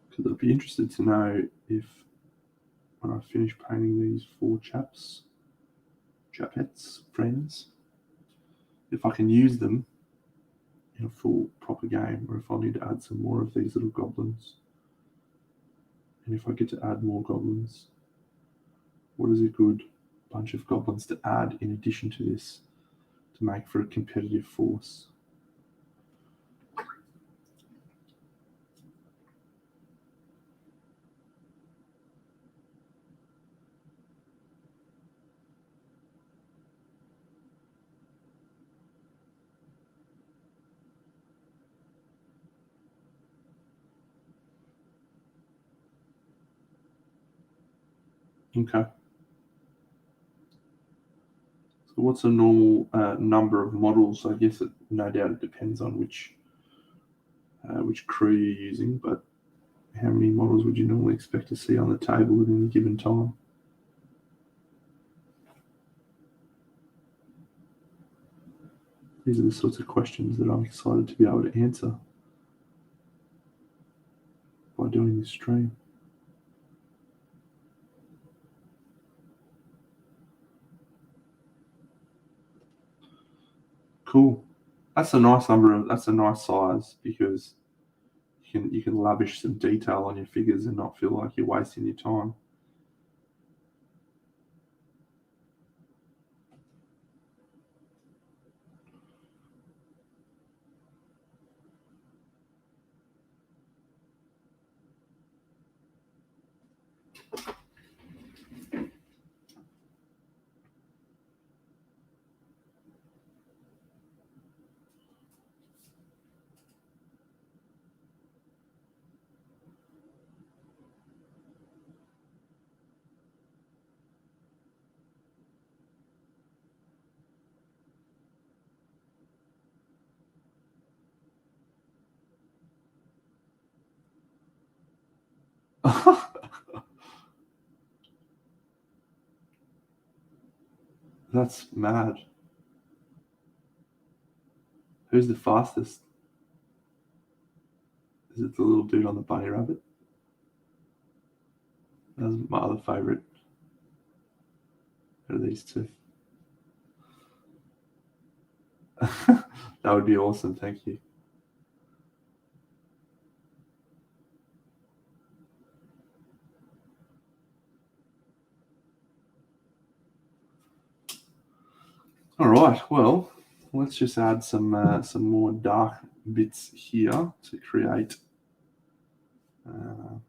Speaker 1: Because I'd be interested to know if, when I finish painting these 4 chapettes, friends, if I can use them in a full proper game, or if I'll need to add some more of these little goblins. And if I get to add more goblins, what is a good bunch of goblins to add in addition to this to make for a competitive force? Okay. So what's a normal number of models? I guess no doubt it depends on which crew you're using, but how many models would you normally expect to see on the table at any given time? These are the sorts of questions that I'm excited to be able to answer by doing this stream. Cool. That's a nice number. That's a nice size, because you can lavish some detail on your figures and not feel like you're wasting your time. That's mad. Who's the fastest? Is it the little dude on the bunny rabbit? That's my other favorite out of these two. That would be awesome. Thank you. All right. Well, let's just add some more dark bits here to create a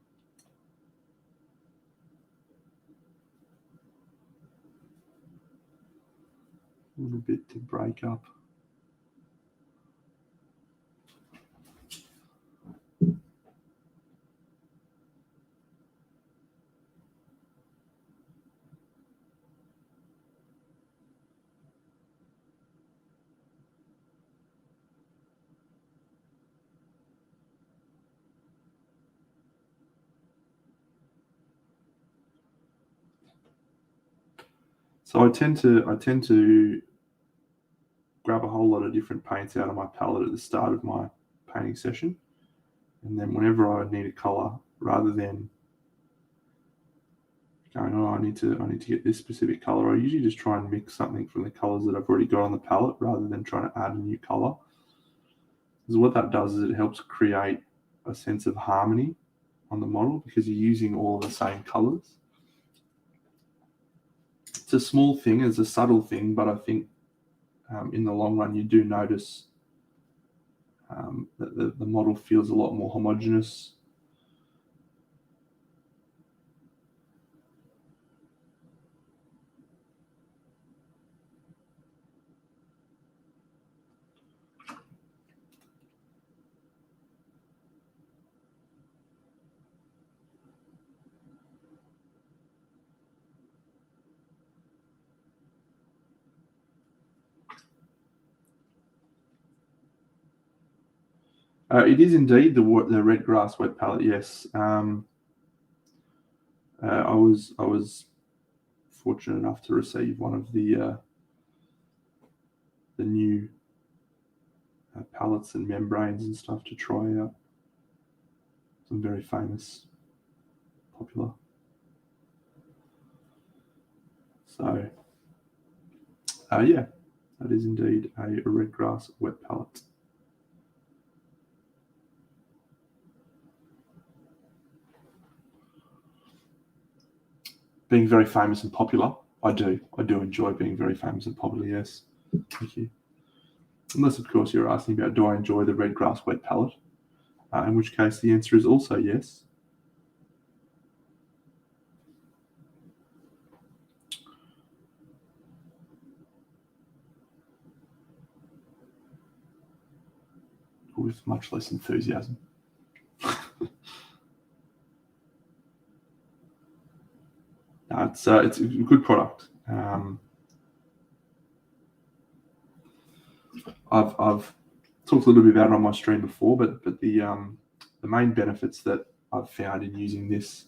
Speaker 1: little bit to break up. So I tend to grab a whole lot of different paints out of my palette at the start of my painting session, and then whenever I need a color, rather than going, oh, I need to get this specific color, I usually just try and mix something from the colors that I've already got on the palette rather than trying to add a new color. Because what that does is it helps create a sense of harmony on the model because you're using all the same colors. It's a small thing, it's a subtle thing, but I think in the long run you do notice that the model feels a lot more homogeneous. It is indeed the red grass wet palette. Yes, I was fortunate enough to receive one of the new palettes and membranes and stuff to try out. Some very famous, popular. So, yeah, that is indeed a red grass wet palette. Being very famous and popular, I do enjoy being very famous and popular. Yes, thank you. Unless, of course, you're asking about, do I enjoy the red grass wet palette? In which case, the answer is also yes. With much less enthusiasm. No, it's a good product. I've talked a little bit about it on my stream before, but the main benefits that I've found in using this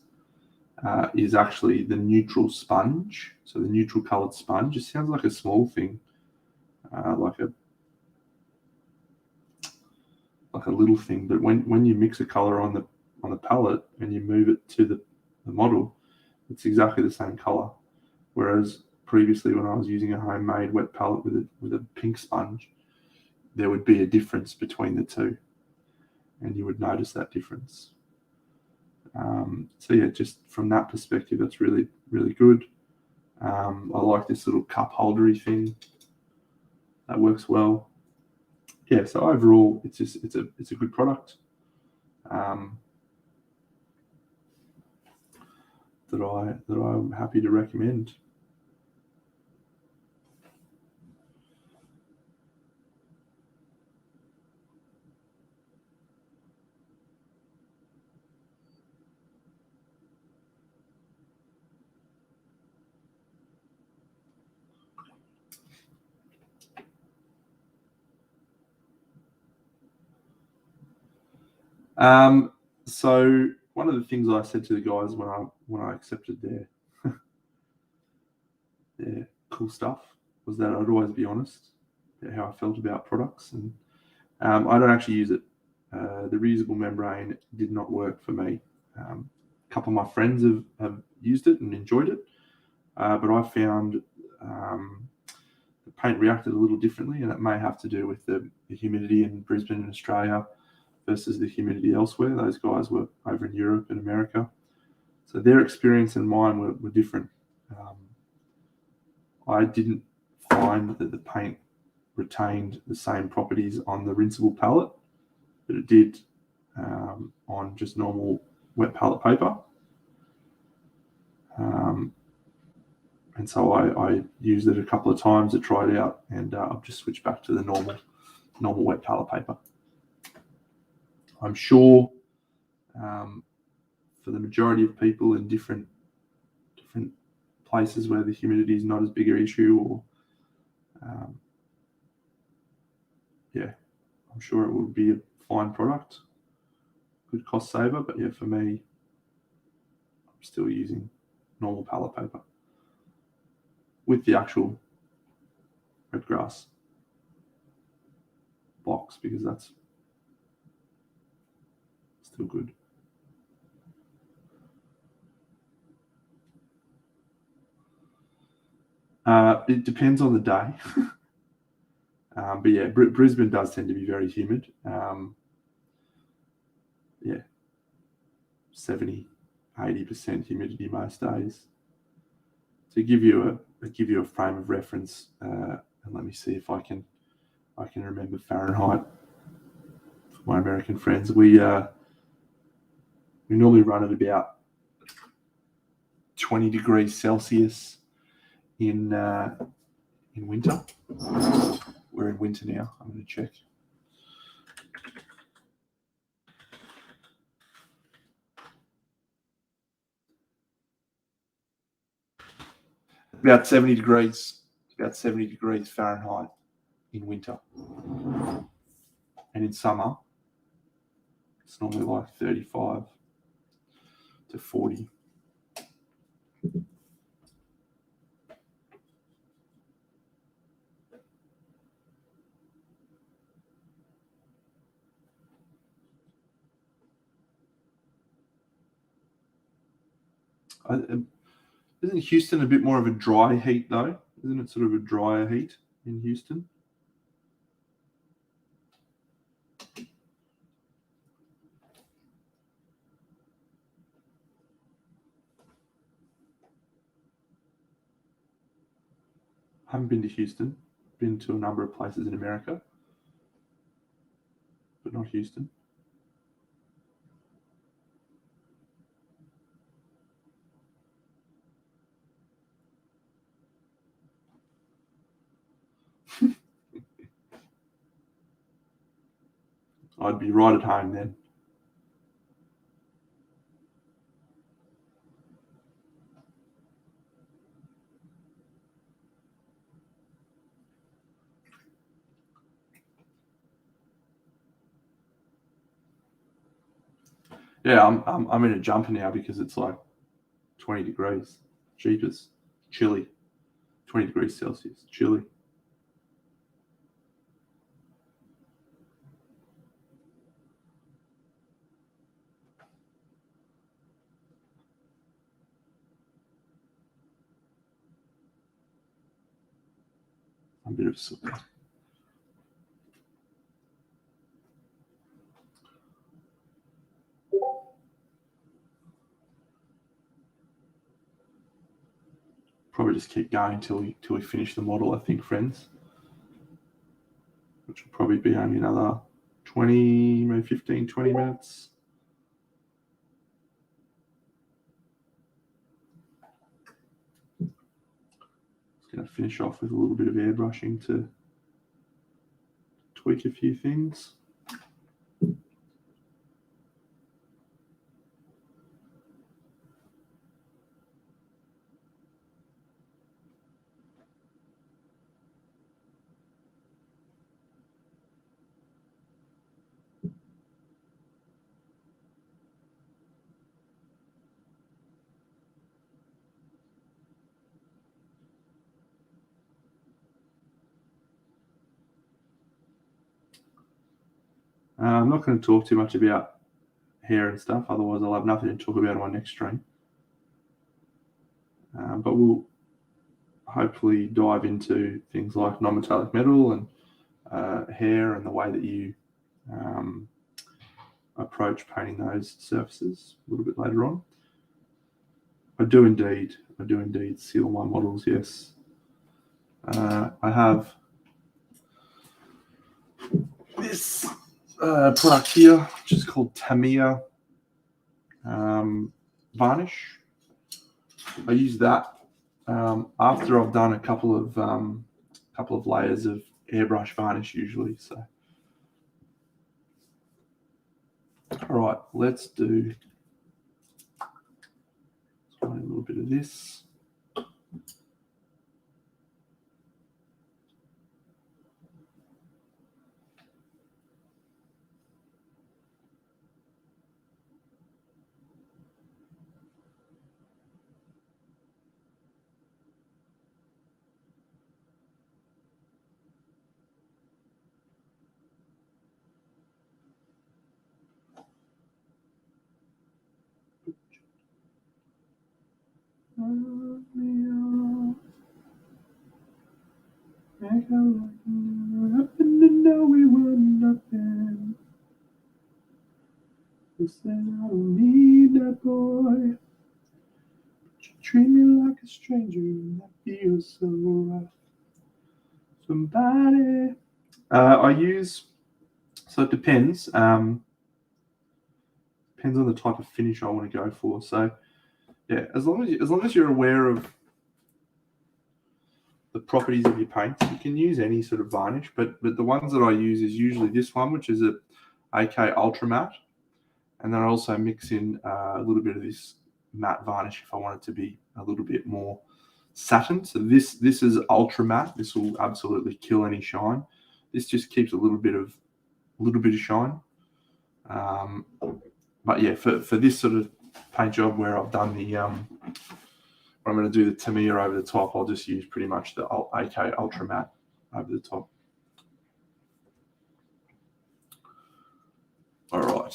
Speaker 1: is actually the neutral sponge. So the neutral coloured sponge. It sounds like a small thing, like a little thing, but when you mix a colour on the palette and you move it to the model, it's exactly the same colour. Whereas previously, when I was using a homemade wet palette with a pink sponge, there would be a difference between the two, and you would notice that difference. So yeah, just from that perspective, that's really, really good. I like this little cup holdery thing. That works well. Yeah, so overall, it's a good product that I'm happy to recommend. So one of the things I said to the guys when I accepted their cool stuff was that I'd always be honest about how I felt about products, and I don't actually use it. The reusable membrane did not work for me. A couple of my friends have used it and enjoyed it, but I found the paint reacted a little differently, and it may have to do with the humidity in Brisbane and Australia versus the humidity elsewhere. Those guys were over in Europe and America, so their experience and mine were different. I didn't find that the paint retained the same properties on the rinsable palette that it did on just normal wet palette paper. And so I used it a couple of times to try it out, and I've just switched back to the normal wet palette paper. I'm sure for the majority of people in different places where the humidity is not as big an issue, or yeah, I'm sure it would be a fine product, good cost saver. But yeah, for me, I'm still using normal palette paper. with the actual red grass box, because that's still good. It depends on the day. But yeah, Brisbane does tend to be very humid. Yeah, 70, 80% humidity most days. To give you a frame of reference, and let me see if I can remember Fahrenheit for my American friends. We normally run at about 20 degrees Celsius in winter. We're in winter now. I'm going to check. About 70 degrees Fahrenheit in winter. And in summer, it's normally like 35 to 40. Isn't Houston a bit more of a dry heat, though? Isn't it sort of a drier heat in Houston? I haven't been to Houston. Been to a number of places in America, but not Houston. I'd be right at home then. Yeah, I'm in a jumper now because it's like 20 degrees. Jeepers, chilly. 20 degrees Celsius, chilly. I'm a bit of a sucker. Probably just keep going till we finish the model, I think, friends. Which will probably be only another 20, maybe 15, 20 minutes. Just going to finish off with a little bit of airbrushing to tweak a few things. I'm not going to talk too much about hair and stuff, otherwise I'll have nothing to talk about on my next stream. But we'll hopefully dive into things like non-metallic metal and hair and the way that you approach painting those surfaces a little bit later on. I do indeed seal my models, yes. I have this product here, which is called Tamiya varnish. I use that after I've done a couple of layers of airbrush varnish usually. So, all right, let's do a little bit of this. Make a nothing to know we were nothing. You said I don't need that boy. But you treat me like a stranger and that feels so rough. Somebody. I use, so it depends. Depends on the type of finish I want to go for. So yeah, as long as you're aware of the properties of your paints, you can use any sort of varnish. But the ones that I use is usually this one, which is a AK Ultra Matte, and then I also mix in a little bit of this matte varnish if I want it to be a little bit more satin. So this is Ultra Matte. This will absolutely kill any shine. This just keeps a little bit of shine. But yeah, for this sort of paint job where I've done the I'm going to do the Tamiya over the top, I'll just use pretty much the AK Ultra Matte over the top. All right.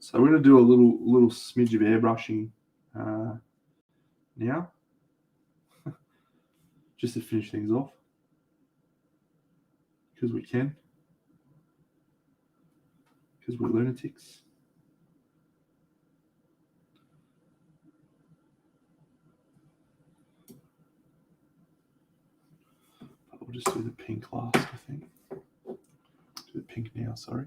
Speaker 1: So we're going to do a little smidge of airbrushing now, just to finish things off, because we can, because we're lunatics. We'll just do the pink last, I think. Do the pink now, sorry.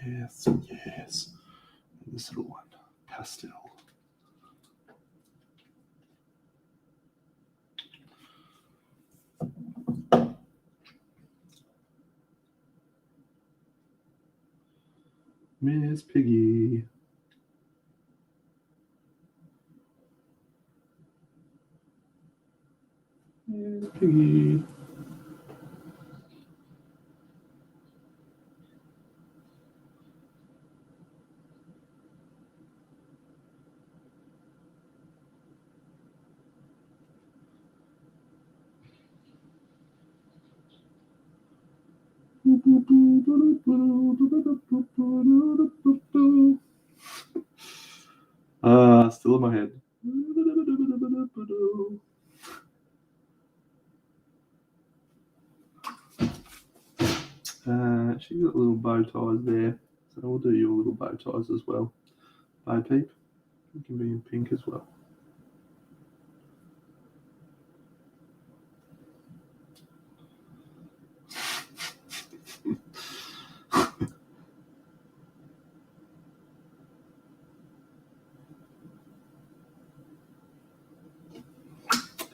Speaker 1: Yes. And this little one, pastel. Miss Piggy. Miss Piggy. Still in my head. She's got little bow ties there, so we'll do your little bow ties as well. Bow peep, you can be in pink as well.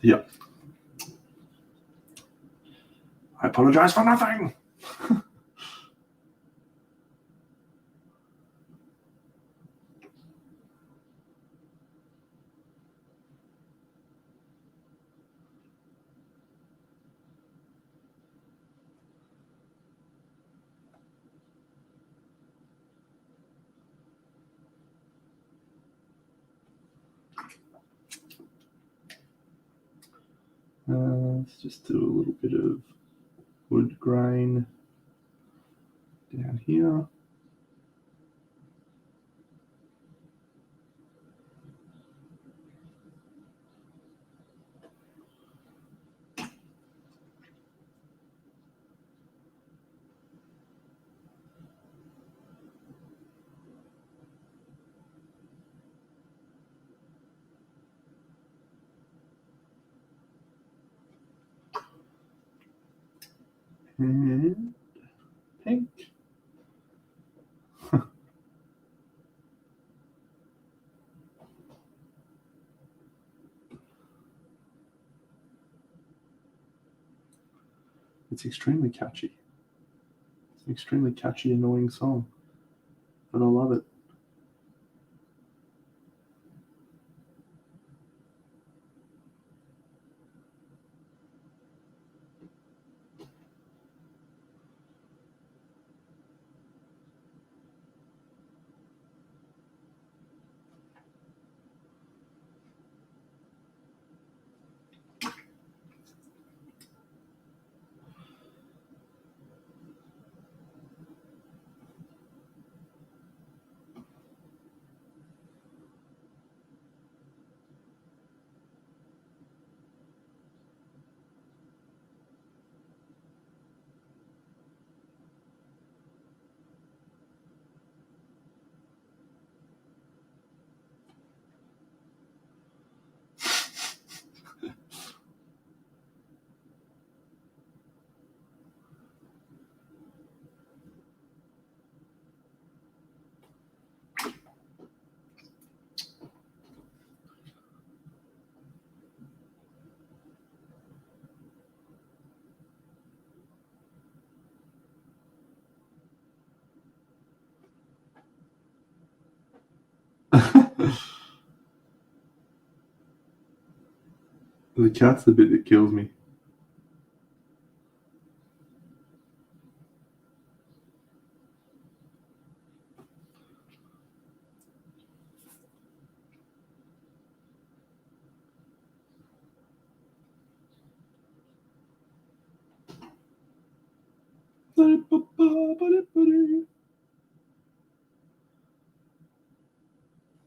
Speaker 1: Yeah. I apologize for nothing. Let's just do a little bit of wood grain down here. And pink. It's extremely catchy. It's an extremely catchy, annoying song, but I love it. The cat's the bit that kills me.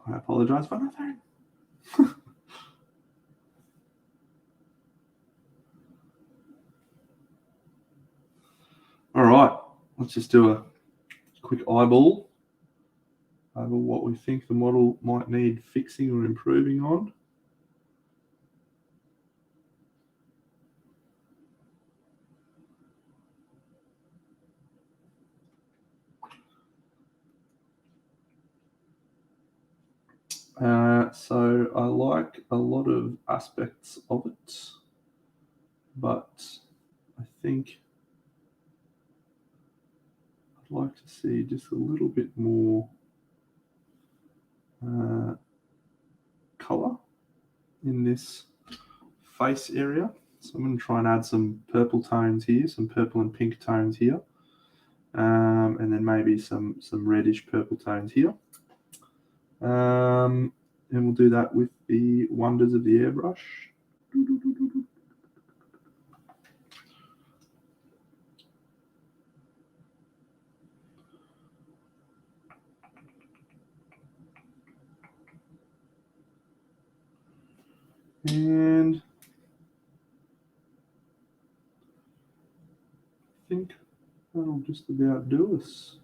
Speaker 1: I apologize for nothing. All right, let's just do a quick eyeball over what we think the model might need fixing or improving on. So I like a lot of aspects of it, but I think I'd like to see just a little bit more color in this face area. So I'm going to try and add some purple tones here, some purple and pink tones here, and then maybe some reddish purple tones here. And we'll do that with the wonders of the airbrush. And I think that'll just about do us.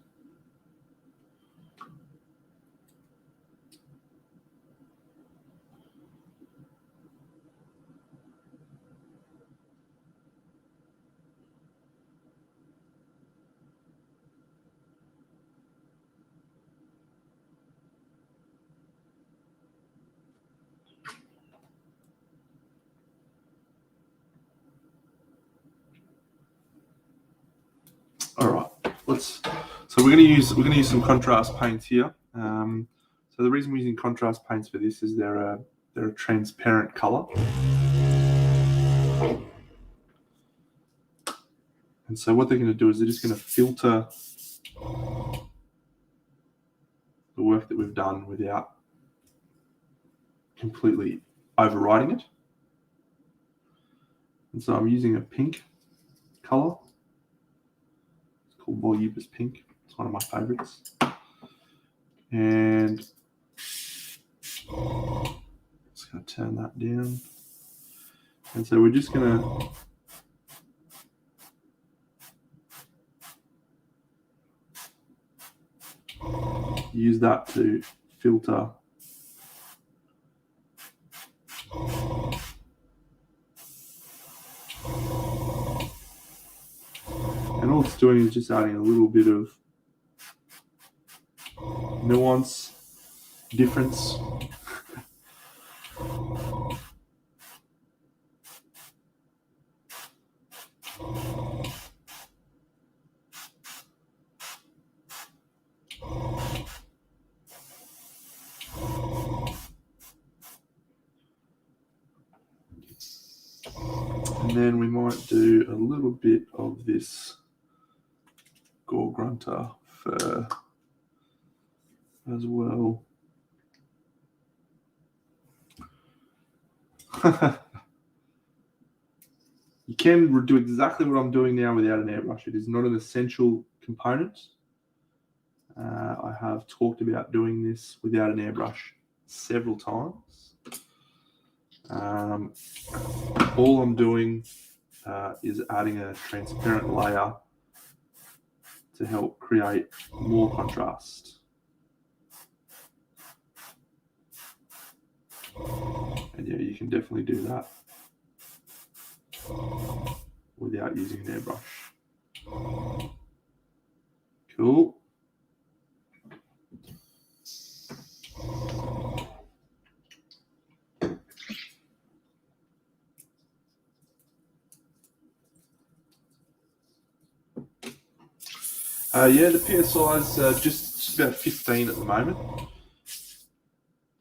Speaker 1: All right, so we're going to use some contrast paints here. So the reason we're using contrast paints for this is they're a transparent color, and so what they're going to do is they're just going to filter the work that we've done without completely overriding it. And so I'm using a pink color. It's called Volubious Pink. It's one of my favorites. And just going to turn that down. And so we're just going to use that to filter and all it's doing is just adding a little bit of nuance, difference. And then we might do a little bit of this Gore Grunter fur as well. You can do exactly what I'm doing now without an airbrush. It is not an essential component. I have talked about doing this without an airbrush several times. All I'm doing is adding a transparent layer to help create more contrast. And yeah, you can definitely do that without using an airbrush. Cool. Yeah, the PSI is just about 15 at the moment.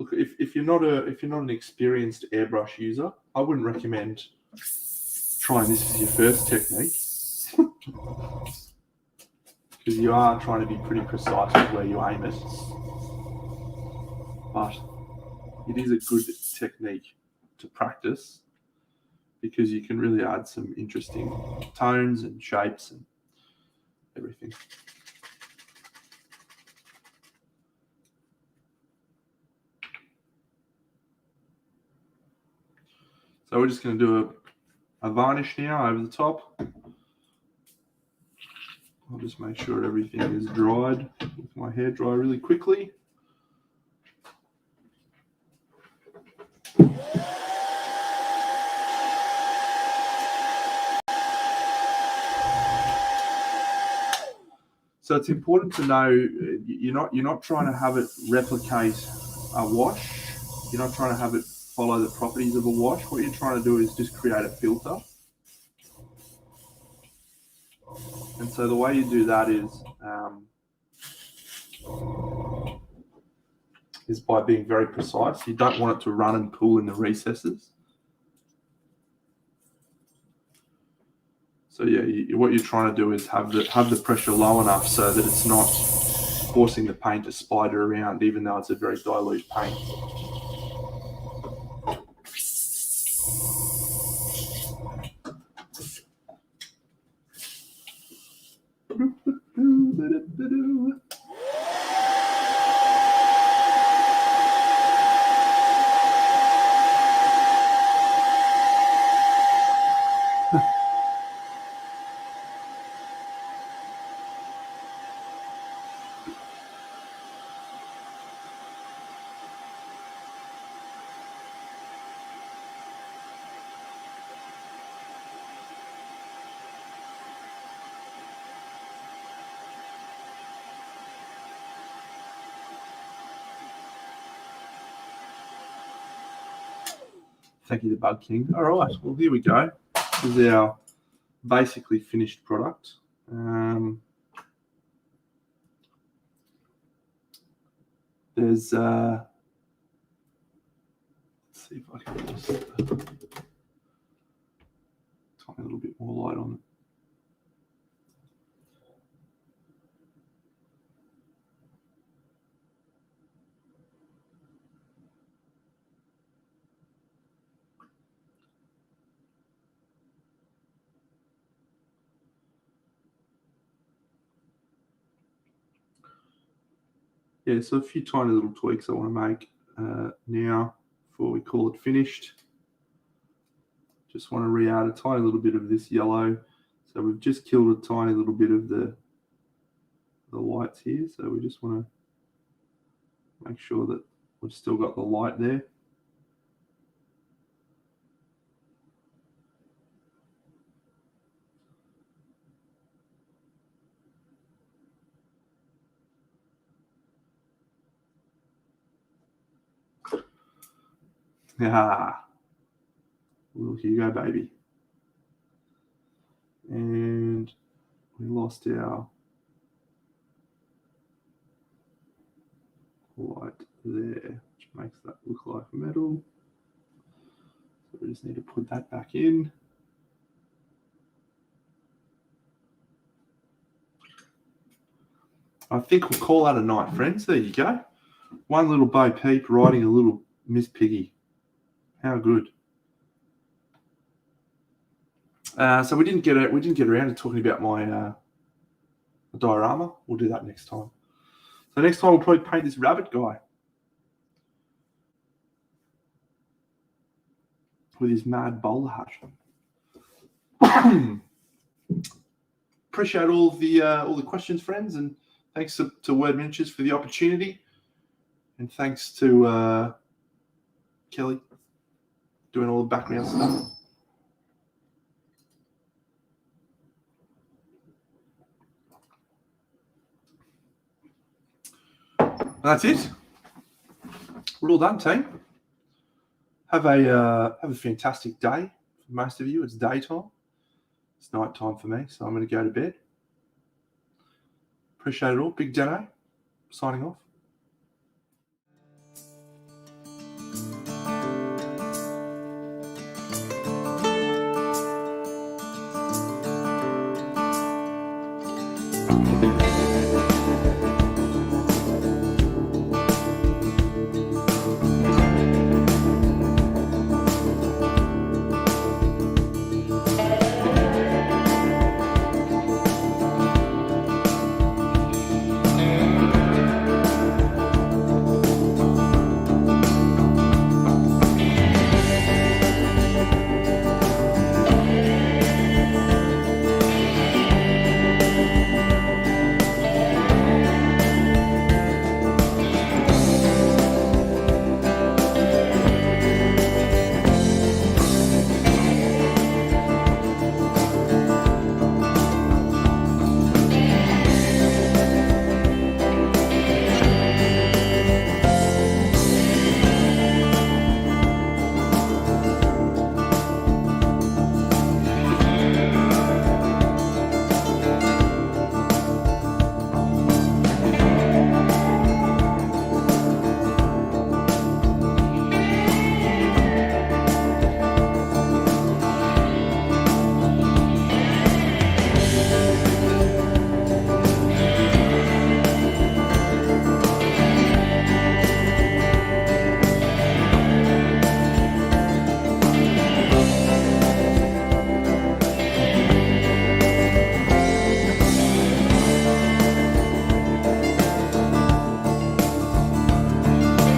Speaker 1: look, if you're not an experienced airbrush user, I wouldn't recommend trying this as your first technique, because you are trying to be pretty precise with where you aim it. But it is a good technique to practice, because you can really add some interesting tones and shapes and everything. So we're just going to do a varnish now over the top. I'll just make sure everything is dried with my hairdryer really quickly. So it's important to know you're not trying to have it replicate a wash. You're not trying to have it follow the properties of a wash. What you're trying to do is just create a filter. And so the way you do that is by being very precise. You don't want it to run and pull in the recesses. So yeah, what you're trying to do is have the pressure low enough so that it's not forcing the paint to spider around, even though it's a very dilute paint. Thank you, the Bug King. All right, well, here we go. This is our basically finished product. There's, let's see if I can just tiny little bit more light on it. Yeah, so a few tiny little tweaks I want to make now before we call it finished. Just want to re-add a tiny little bit of this yellow. So we've just killed a tiny little bit of the lights here. So we just want to make sure that we've still got the light there. Ah, little Hugo baby. And we lost our light there, which makes that look like metal. So we just need to put that back in. I think we'll call that a night, friends. There you go. One little Bo Peep riding a little Miss Piggy. How good. So we didn't get around to talking about my diorama. We'll do that next time. So next time we'll probably paint this rabbit guy with his mad bowler hat. Appreciate all the questions, friends, and thanks to Word Miniatures for the opportunity, and thanks to Kelly doing all the background stuff. That's it. We're all done, team. Have a fantastic day. For most of you, it's daytime. It's night time for me, so I'm going to go to bed. Appreciate it all. Big Deno, signing off.